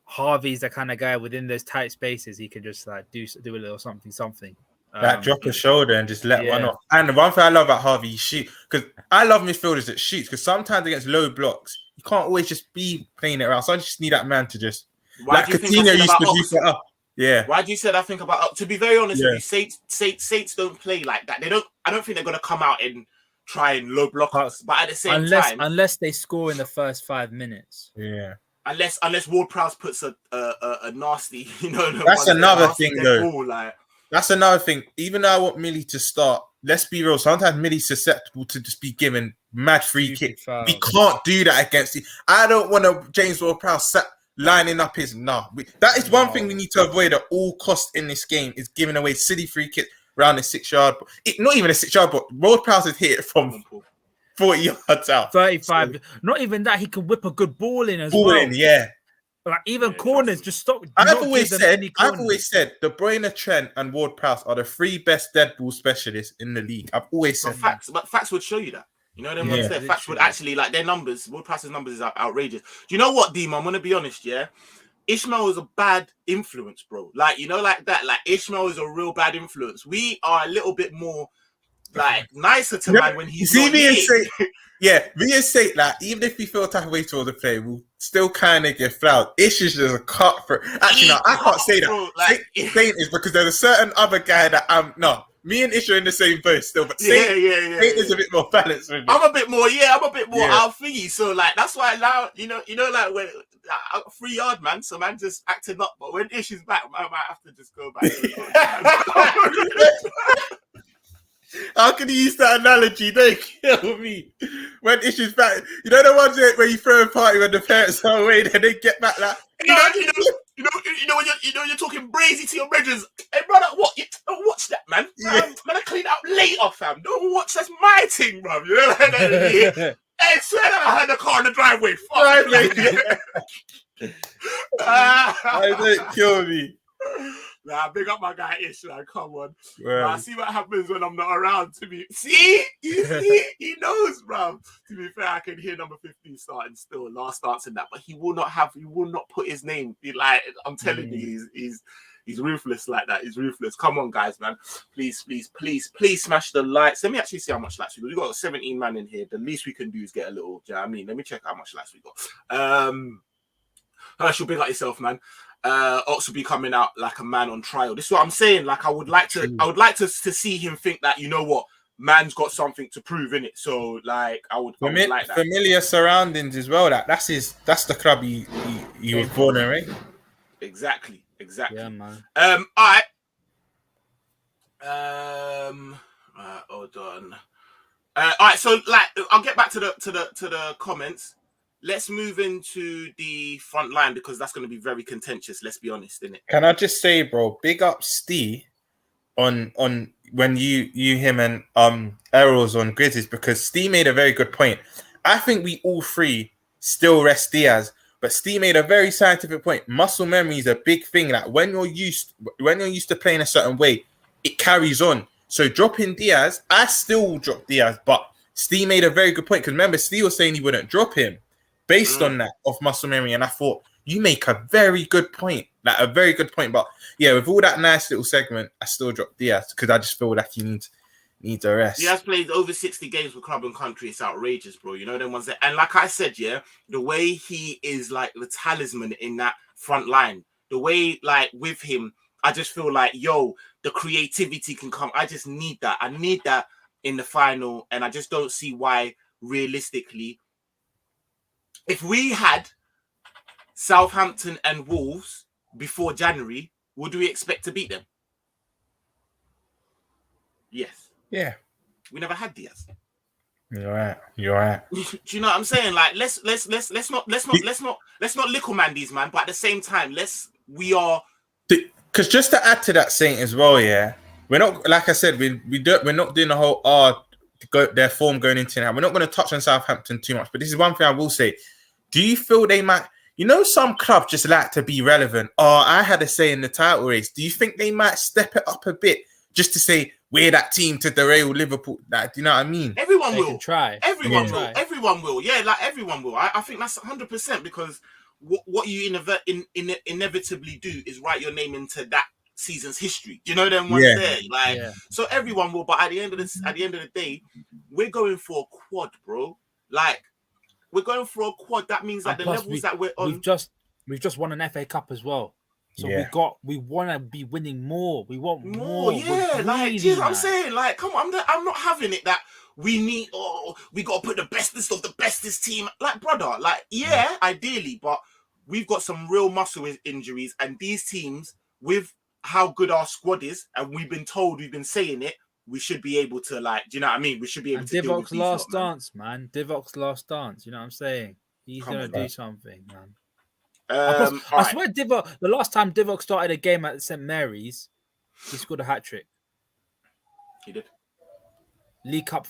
Harvey's the kind of guy within those tight spaces, he can just like do a little something. Like drop a shoulder and just let one off. And the one thing I love about Harvey, he shoots. Because I love midfielders that shoots. Because sometimes against low blocks, you can't always just be playing it around. So I just need that man to just. Why like Coutinho used to do for up. Yeah. Why do you say that? Think about? To be very honest with you, Saints don't play like that. I don't think they're gonna come out and try and low block us. But at the same time, unless they score in the first 5 minutes. Yeah. Unless Ward-Prowse puts a nasty, That's another thing though. Ball, that's another thing. Even though I want Millie to start, let's be real. Sometimes Millie's susceptible to just be given mad free kick. We can't do that against you. I don't want to James Ward-Prowse lining up his that is one thing we need to avoid at all costs in this game is giving away silly free kick around the 6-yard. Not even a 6-yard, but Ward-Prowse has hit it from 40 yards out. 35. So, not even that, he can whip a good ball in as well. Yeah. Like even corners, just stop. I've always said De Bruyne, Trent, and Ward-Prowse are the 3 best dead ball specialists in the league. I've always said but facts would show you that. You know them ones there. Facts would actually like their numbers. Ward-Prowse's numbers is outrageous. Do you know what, Dima? I'm gonna be honest, yeah. Ishmael is a bad influence, bro. Like like that. Like Ishmael is a real bad influence. We are a little bit more like nicer to man when he's not here. Me and Saint, like, even if we feel type of way towards the play, we'll still kind of get flowed. Ish is just a cut for. Actually, no, I can't say that. Bro, like, Saint is because there's a certain other guy that me and Ish are in the same boat still, but Saint is a bit more balanced. I'm a bit more out thingy. So like that's why now like when 3-yard man, so man just acting up. But when Ish is back, I might have to just go back. How can you use that analogy? Don't kill me. When Issue's back, you know the ones where you throw a party when the parents are away, then they get back like. When you're talking brazy to your brethren. Hey brother, don't watch that, man. Man, I clean up later, fam. Don't watch. That's my thing, bro. You know like that. Hey, swear that I had the car in the driveway. Don't kill me. Nah, big up my guy Ish, like, come on. Nah, see what happens when I'm not around to me. See? You see? He knows, bro. To be fair, I can hear number 15 starting still, last starts in that, but he will not put his name. Be like, I'm telling you, he's ruthless like that. He's ruthless. Come on, guys, man. Please smash the likes. Let me actually see how much likes we got. We've got 17 man in here. The least we can do is get a little, do you know what I mean? Let me check how much likes we got. Herschel, big up yourself, man. Ox will be coming out like a man on trial. This is what I'm saying. Like I would like to see him think that, you know what, man's got something to prove in it. So like I would like that. Familiar surroundings as well. That's the club he was born in, right? Exactly. Yeah, man. All right. Hold on. All right. So like I'll get back to the comments. Let's move into the front line because that's going to be very contentious. Let's be honest, innit? Can I just say, bro, big up Steve on when him and Errol's on Grizzlies because Steve made a very good point. I think we all 3 still rest Diaz, but Steve made a very scientific point. Muscle memory is a big thing. Like when you're used to playing a certain way, it carries on. So dropping Diaz, I still will drop Diaz, but Steve made a very good point because remember Steve was saying he wouldn't drop him. Based on that of muscle memory, and I thought you make a very good point, like a very good point. But yeah, with all that nice little segment, I still dropped Diaz because I just feel like he needs a rest. Diaz played over 60 games with club and country. It's outrageous, bro. You know them ones that, and like I said, yeah, the way he is like the talisman in that front line. the way like with him, I just feel like, yo, the creativity can come. I just need that. I need that in the final, and I just don't see why, realistically, if we had Southampton and Wolves before January, would we expect to beat them? Yes. Yeah. We never had Diaz. You're right. You're right. Do you know what I'm saying? Like, let's not little man these, man. But at the same time, because just to add to that, Saint, as well, yeah, we're not, like I said, we're not doing the whole their form going into now. We're not going to touch on Southampton too much, but this is one thing I will say. Do you feel they might? You know, some clubs just like to be relevant. Oh, I had a say in the title race. Do you think they might step it up a bit just to say we're that team to derail Liverpool? Like, do you know what I mean? Everyone will try. Everyone will. Everyone will. Yeah, like everyone will. I think that's 100% because what you inevitably do is write your name into that season's history. Do you know them ones there? Like, so everyone will. But at the end of the day, we're going for a quad, bro. Like, we're going for a quad. That means like the levels that we're on. We've just won an FA Cup as well. So we want to be winning more. We want more. Yeah, like, you know what I'm saying? Like, come on, I'm not having it that we got to put the bestest of the bestest team. Like, brother, like, yeah, ideally, but we've got some real muscle injuries, and these teams, with how good our squad is, and we've been saying it, we should be able to, like, do you know what I mean? We should be able to deal with these last dance, man. Divok's last dance. You know what I'm saying? He's gonna do something, man. I swear, Divock. The last time Divock started a game at St Mary's, he scored a hat trick. He did. League Cup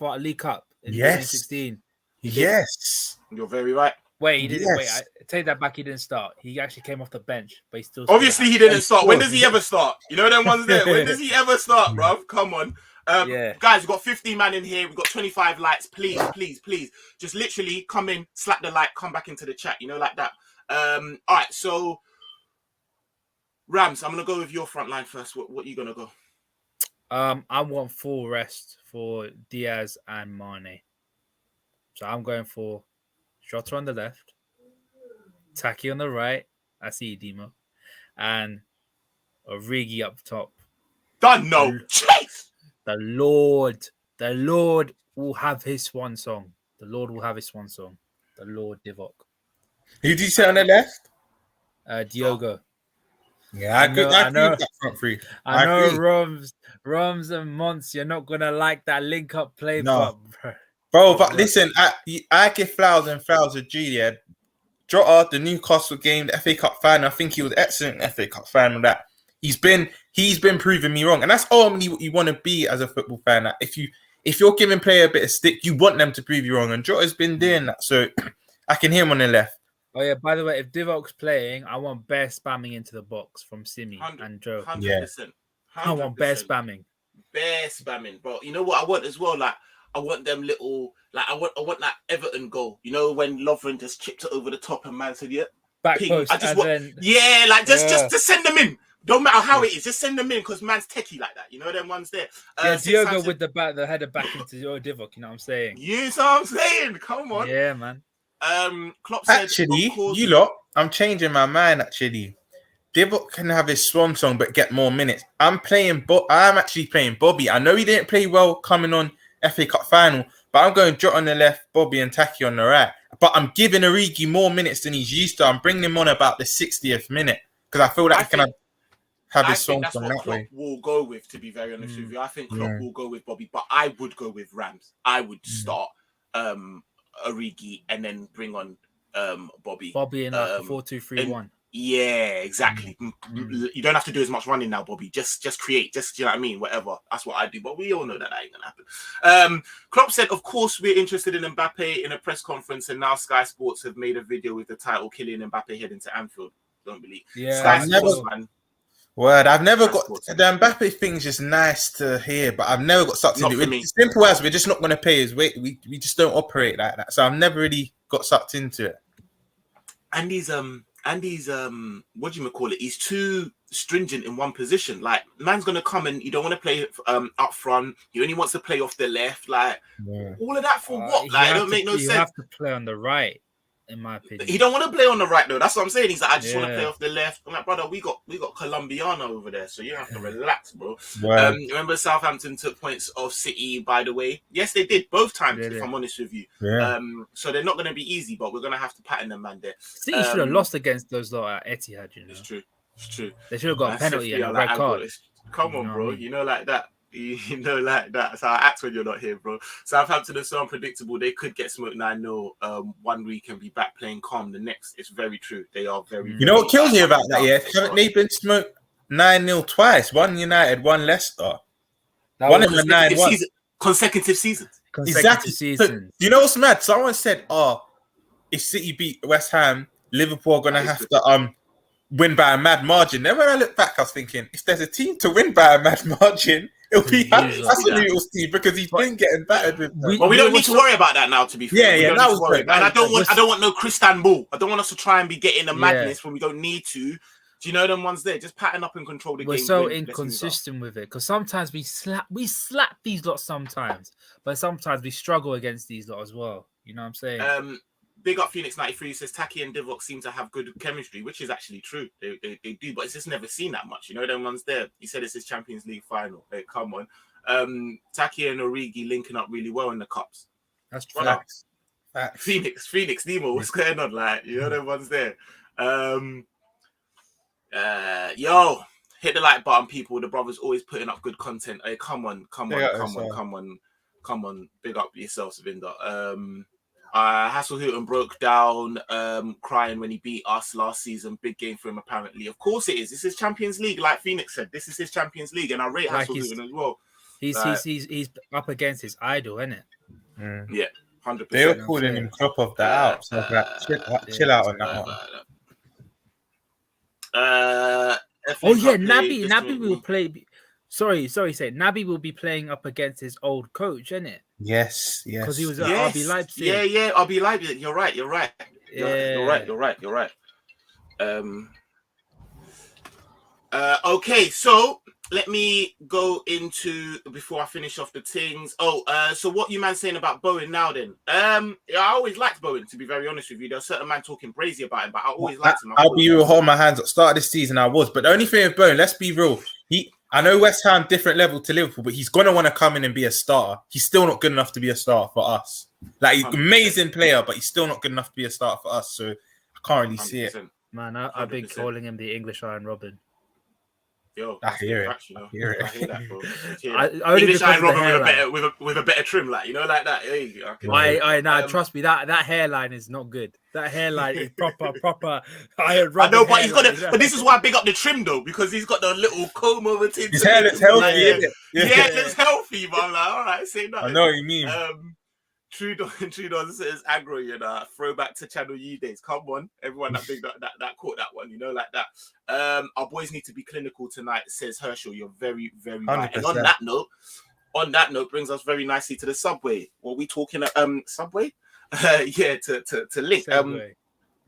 in 2016. Yes, you're very right. Wait, he didn't. Wait, I take that back. He didn't start. He actually came off the bench, but he still. Obviously, he didn't start. When does he ever start? You know them ones there. When does he ever start, bruv? Come on. Guys, we've got 15 man in here. We've got 25 likes. Please, just literally come in, slap the like, come back into the chat. You know, like that. All right, so Rams, I'm gonna go with your front line first. What are you gonna go? I want full rest for Diaz and Mane. So I'm going for Jota on the left, Taki on the right. I see you, Demo, and Origi up top. Done. No, chase. The Lord will have his swan song. The Lord will have his swan song. The Lord Divock. Who did you say on the left? Diogo. Yeah, I know that front three. I know Roms and Mons, you're not gonna like that link up play, bro. But listen, I give flowers and flowers to Julia. Jota, the Newcastle game, the FA Cup final. I think he was excellent in the FA Cup final. That he's been proving me wrong, and that's ultimately what you want to be as a football fan. That if you're giving player a bit of stick, you want them to prove you wrong, and Jota's been doing that. So I can hear him on the left. Oh yeah, by the way, if Divock's playing, I want bear spamming into the box from Simi and Joe. 100%. I want bear spamming. Bear spamming, bro. You know what I want as well? Like, I want them little, like, I want that Everton goal. You know, when Lovren just chipped it over the top and man said, back post. I just want, just send them in. Don't matter how it is, just send them in because man's techie like that. You know them ones there. Diogo with the header back into your Divock. You know what I'm saying? You know what I'm saying? Come on. Yeah, man. Klopp said, actually, you lot, I'm changing my mind. Actually, Divock can have his swan song, but get more minutes. I'm actually playing Bobby. I know he didn't play well coming on FA Cup final, but I'm going Jota on the left, Bobby and Taki on the right. But I'm giving Origi more minutes than he's used to. I'm bringing him on about the 60th minute because I feel like he can have his song song that way. Will go with, to be very honest with you. I think Klopp will go with Bobby, but I would go with Rams. I would start Origi and then bring on Bobby. Bobby in like a 4-2-3-1. Yeah, exactly. You don't have to do as much running now, Bobby. Just create. Just, you know what I mean? Whatever. That's what I do. But we all know that ain't gonna happen. Klopp said, of course, we're interested in Mbappe in a press conference, and now Sky Sports have made a video with the title Kylian Mbappe heading to Anfield. Don't believe. Yeah, Sky Sports, man. Word, I've never got the Mbappe thing's just nice to hear, but I've never got sucked into it. It's simple as we're just not going to pay his weight. We just don't operate like that. So I've never really got sucked into it. And he's what do you call it? He's too stringent in one position. Like, man's gonna come and you don't want to play up front. He only wants to play off the left. Like all of that for what? Like, it don't make no sense. You have to play on the right. in my opinion. He don't want to play on the right though. That's what I'm saying. He's like, I just want to play off the left. I'm like, brother, we got Colombiano over there, so you have to relax, bro. Wow. Remember Southampton took points off City, by the way. Yes, they did both times. If I'm honest with you. Yeah. So they're not going to be easy, but we're going to have to pattern them, man. There. City should have lost against those lot at Etihad. You know, it's true. It's true. They should have got a penalty and a red card. Come on, bro. You know, like that. You know, like that. That's how I act when you're not here, bro. Southampton are so unpredictable. They could get smoked 9-0 one week and be back playing calm the next. It's very true. They are very. You know what kills me about that? Yeah, haven't they been smoked 9-0 twice? One United, one Leicester. One of them 9-1. Consecutive seasons. Exactly. Seasons. You know what's mad? Someone said, if City beat West Ham, Liverpool are gonna have to win by a mad margin. Then when I look back, I was thinking, if there's a team to win by a mad margin, it'll be Hassan's team because he's been getting battered with them. Well, we don't need to worry about that now, to be fair. Yeah, that was great. And I don't want no Christian Ball. I don't want us to try and be getting the madness when we don't need to. Do you know them ones there? Just pattern up and control the game. We're so inconsistent with it because sometimes we slap these lot sometimes, but sometimes we struggle against these lot as well. You know what I'm saying? Big up Phoenix 93 says Taki and Divock seem to have good chemistry, which is actually true. They do, but it's just never seen that much. You know, them ones there. He said it's his Champions League final. Hey, come on. Taki and Origi linking up really well in the cups. That's true. Phoenix, Nemo, what's going on? Like, you know, them ones there. Yo, hit the like button, people. The brothers always putting up good content. Hey, come on. Big up yourself, Savinda. Hasselhutton broke down crying when he beat us last season. Big game for him, apparently. Of course it is. This is Champions League, like Phoenix said. This is his Champions League, and I rate Hasselhutton as well. He's up against his idol, isn't it? Yeah, 100%. They were calling him top of that out. So chill out on that one. Naby will play. Sorry, say Naby will be playing up against his old coach, isn't it? Yes. Because he was at RB Leipzig. Yeah, RB Leipzig. You're right. You're right. Okay, so let me go into before I finish off the things. So what you man saying about Bowen now then? I always liked Bowen, to be very honest with you. There's a certain man talking crazy about him, but I always liked him. I'll be real, hold my hands up. Start of this season I was, but the only thing with Bowen, let's be real. I know West Ham different level to Liverpool, but he's gonna want to come in and be a starter. He's still not good enough to be a starter for us. Like, he's an amazing player, but he's still not good enough to be a starter for us. So I can't really see it. Man, I've been calling him the English Iron Robin. Yo, I hear it. I hear that, bro. English Iron Robin with a better trim, like, you know, like that. Trust me, that hairline is not good. That hairline is proper Iron Robin. I know, but he's got it. But this is why I big up the trim though, because he's got the little comb over tint. His hair looks healthy. It looks healthy. But I'm like, all right, say nothing. I know what you mean. Trudon says aggro, you know, throwback to Channel U days. Come on, everyone that caught that one, you know, like that. Our boys need to be clinical tonight, says Herschel. You're very, very right. 100%. And on that note, brings us very nicely to the subway. What we talking subway? To link.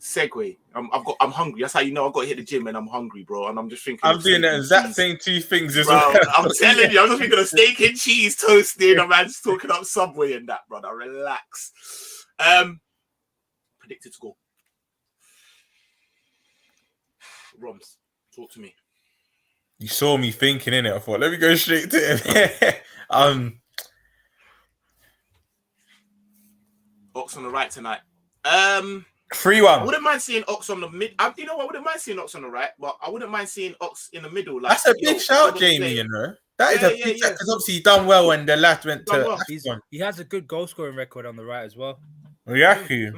Segue. I'm hungry. That's how you know I've got to hit the gym and I'm hungry, bro. And I'm just thinking. I'm doing the exact same two things as well. I'm telling you, I'm just thinking of steak and cheese toasting. I'm just talking up Subway and that, brother. Relax. Predicted score. Roms, talk to me. You saw me thinking, innit? I thought, let me go straight to him. Ox on the right tonight. 3-1. I wouldn't mind seeing Ox on the mid. You know what? I wouldn't mind seeing Ox on the right, but I wouldn't mind seeing Ox in the middle. Like, that's a big shout, Jamie. You know that is a big shout because obviously he done well when the lad went to. He has a good goal scoring record on the right as well. Exactly.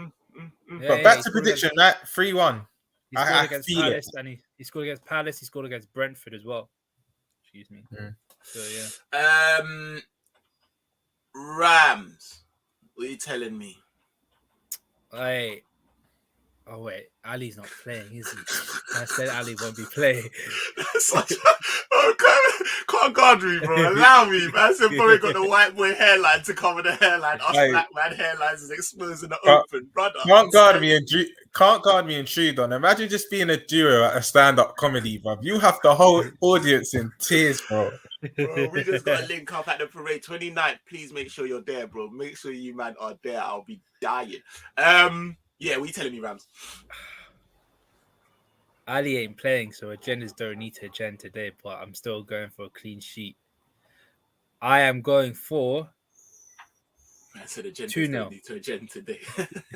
But back to prediction, right? 3-1. He scored against Palace, and he scored against Palace. He scored against Brentford as well. Excuse me. So yeah. Rams. What are you telling me? Oh wait, Ali's not playing, is he? I said Ali won't be playing. Can't guard me, bro. Allow me, man. I said probably got the white boy hairline to cover the hairline. Us black man hairlines is exposed in the open, brother. Can't guard me and Trudon. Imagine just being a duo at a stand-up comedy, bro. You have the whole audience in tears, bro. Bro, we just got to link up at the parade 29th. Please make sure you're there, bro. Make sure you man are there. I'll be dying. Yeah, what are you telling me, Rams? Ali ain't playing, so agendas don't need to agenda today, but I'm still going for a clean sheet. I am going for I said agendas 2-0. don't need to agenda today.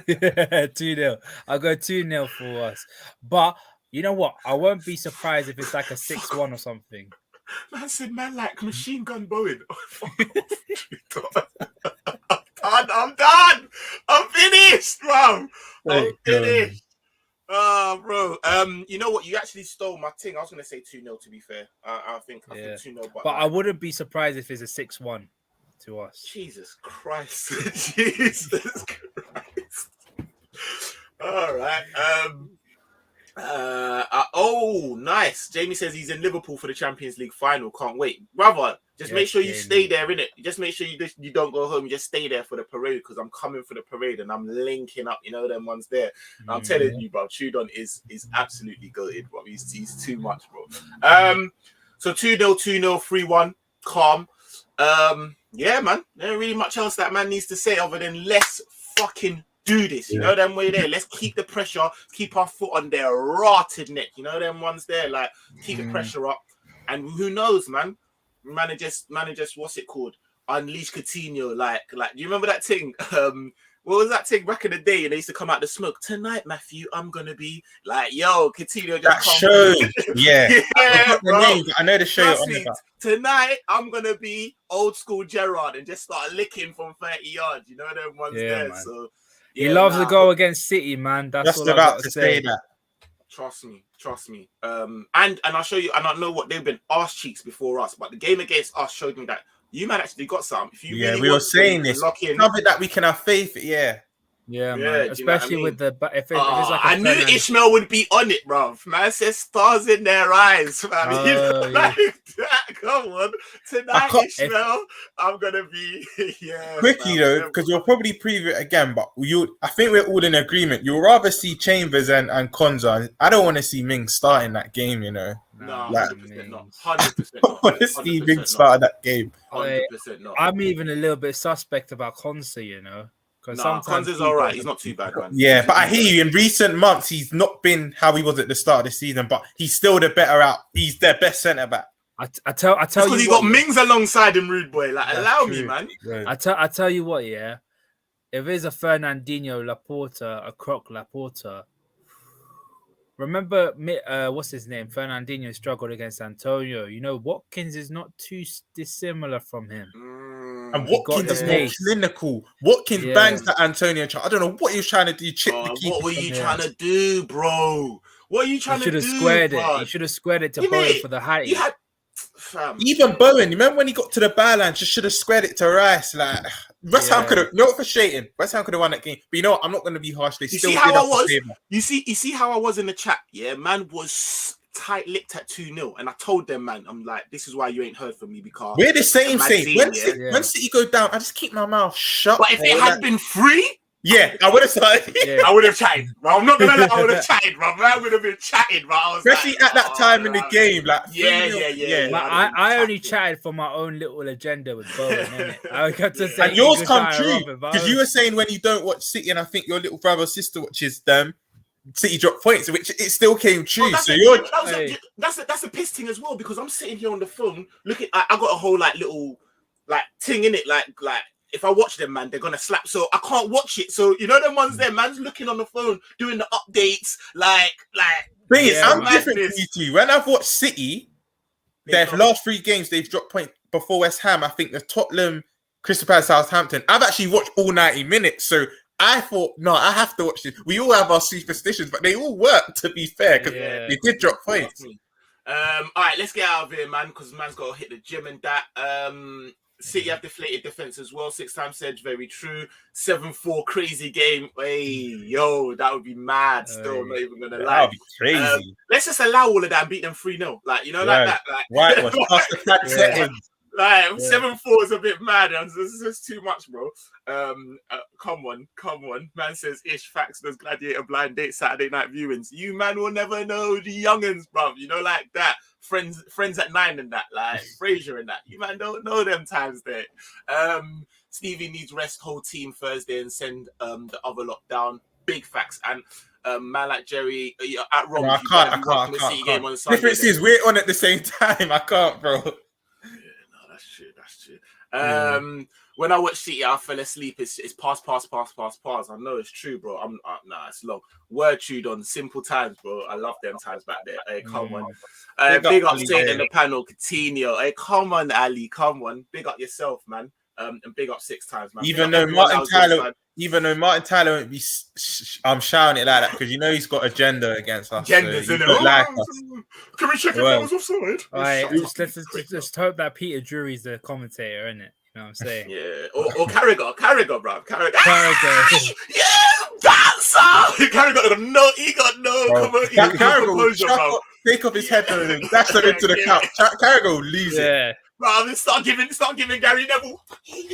2-0. I'll go 2-0 for us. But you know what? I won't be surprised if it's like a 6-1 or something. Man said, man, like Machine Gun Bowen. I'm done. I'm finished, bro. I'm finished. Oh, bro. You know what? You actually stole my thing. I was gonna say 2-0. To be fair, I think 2-0. But I wouldn't be surprised if it's a 6-1 to us. Jesus Christ. Jesus Christ. All right. Oh, nice. Jamie says he's in Liverpool for the Champions League final. Can't wait, brother. Just make sure you stay there, innit? Just make sure you don't go home. You just stay there for the parade, because I'm coming for the parade and I'm linking up. You know them ones there. I'm telling you, bro. Trudon is absolutely goated, bro. He's too much, bro. So 2-0, 2-0, 3-1, calm. Yeah, man. There ain't really much else that man needs to say other than let's fucking do this, you know them way there. Let's keep the pressure, keep our foot on their rotted neck, you know them ones there. Like keep the pressure up, and who knows, man? Managers, what's it called? Unleash Coutinho, like. Do you remember that thing? What was that thing back in the day? And they used to come out the smoke. Tonight, Matthew, I'm gonna be like, yo, Coutinho just that show. Yeah, bro. I know the show. Tonight, I'm gonna be old school Gerrard and just start licking from 30 yards. You know them ones there. Man. So. Yeah, he loves to go against City, man. That's just about to say that. Trust me. And I'll show you. And I know what they've been arse cheeks before us, but the game against us showed me that you man actually got some. If you really we were saying this. Something that we can have faith. Yeah, man. Especially with the if it's like I knew Ishmael would be on it, bro. Man says stars in their eyes, man. Like that. Come on, tonight, Ishmael, I'm gonna be quickly though, because you'll probably preview it again. But I think we're all in agreement. You'll rather see Chambers and Konza. I don't want to see Ming starting that game. You know, no, 100% not. 100% not. I want to see Ming start that game. 100% not. I'm even a little bit suspect about Konza. You know. Sometimes Konza's all right. He's not too bad, man. Yeah, but I hear you. In recent months, he's not been how he was at the start of the season, but he's still the better out. He's their best centre back. I tell you, because he got Mings alongside him, rude boy. Like, allow me, man. Right. I tell you what, yeah. If there's a Fernandinho, Laporta, a Croc Laporta. Remember, what's his name? Fernandinho struggled against Antonio. You know, Watkins is not too dissimilar from him. And Watkins is more clinical. Watkins bangs that Antonio. I don't know what he was trying to do. What were you trying to do, bro? What are you trying to do? You should have squared it to Bowen for the height. Even Bowen, you remember when he got to the byline, just should have squared it to Rice. Like West Ham could have, not frustrating. West Ham could have won that game. But you know what? I'm not going to be harsh. They still did us a favor. You see how I was in the chat? Yeah, man was tight-lipped at 2-0. And I told them, man, I'm like, this is why you ain't heard from me, because we're the same thing. When City go down, I just keep my mouth shut. But if it had been free, I would have started. I would have chatted. Bro. I'm not gonna lie, I would have chatted, bro. I would have been chatting, bro. Especially at that time in the game, like I only chatted for my own little agenda with Bowen, innit? I got to say, and yours come true because you were saying when you don't watch City, and I think your little brother or sister watches them. City dropped points, which it still came true. That's a piss thing as well, because I'm sitting here on the phone looking. I got a whole little thing in it, like if I watch them, man, they're gonna slap. So I can't watch it. So you know them ones there, man's looking on the phone doing the updates, Thing is, I'm different to you two. When I've watched City, their last 3 games they've dropped points before West Ham. I think the Tottenham, Crystal Palace, Southampton. I've actually watched all 90 minutes, so. I thought, no, I have to watch this. We all have our superstitions, but they all work, to be fair, because they did drop points. All right, let's get out of here, man, because man's got to hit the gym and that. City have deflated defense as well. 6 times Sedge, very true. 7-4, crazy game. Hey, yo, that would be mad. Still, not even gonna lie. That would be crazy. Let's just allow all of that and beat them 3-0. Like that. Right, past the 5 seconds. 7-4 is a bit mad. This is too much, bro. Come on. Man says Ish facts does Gladiator blind date Saturday night viewings. You man will never know the youngins, bro. You know, like that. Friends at 9 and that, like Fraser and that. You man don't know them times there. Stevie needs rest whole team Thursday and send the other lot down. big facts. And man like Jerry at Rom, No, I if you better can't. be watching the City game on Sunday. Difference is we're on at the same time. I can't, bro. Yeah, no, that's true. That's true. When I watch City, I fell asleep. It's pass. I know it's true, bro. Nah, it's long. Word chewed on simple times, bro. I love them times back there. Hey, come on. Big up Saint in the panel, Coutinho. Hey, come on, Ali. Come on. Big up yourself, man. And big up 6 times, man. Even though Martin Tyler won't be shouting it like that because you know he's got agenda against us. Agendas, so innit? like us. Can we check if I was offside? All right, just hope that Peter Drury's the commentator, innit? You know what I'm saying? Yeah. Or Carragher, bro. Carragher. Yeah, dancer. Carragher got no. Carragher will take off his headphones and dash them into the couch. Carragher will lose it. Bro, start giving Gary Neville. He's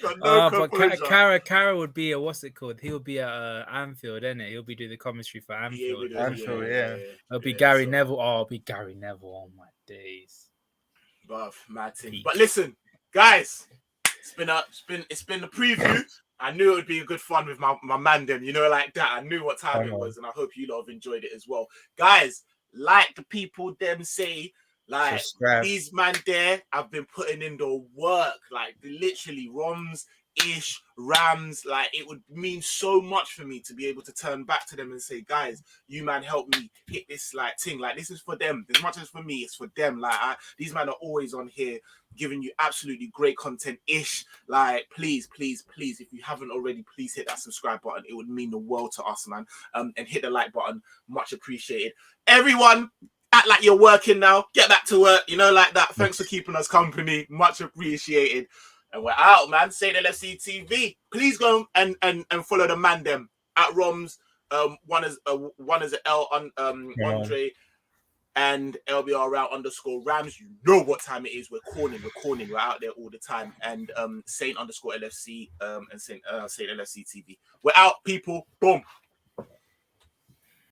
got no composure. Cara would be a what's it called? He'll be at Anfield, innit? He'll be doing the commentary for Anfield. It'll be Gary Neville. Oh, it'll be Gary Neville. Oh my days. Bruv, mad thing. But listen, guys, it's been a preview. I knew it would be a good fun with my man them, you know, like that. I knew what time it was, and I hope you lot have enjoyed it as well. Guys, like the people them say, like these man there have been putting in the work, like literally Rams, like it would mean so much for me to be able to turn back to them and say, guys, you man help me hit this like thing, like this is for them as much as for me, it's for them. Like these men are always on here giving you absolutely great content like please, if you haven't already, please hit that subscribe button. It would mean the world to us, man. And hit the like button, much appreciated. Everyone act like you're working now, get back to work, you know, like that. Thanks for keeping us company, much appreciated. And we're out, man. Say the LFCTV. Please go and follow the man them at Roms. One is an L on Andre and LBR out _ Rams. You know what time it is. We're corning. We're out there all the time. And Saint _ LFC and Saint LFCTV. We're out, people. Boom.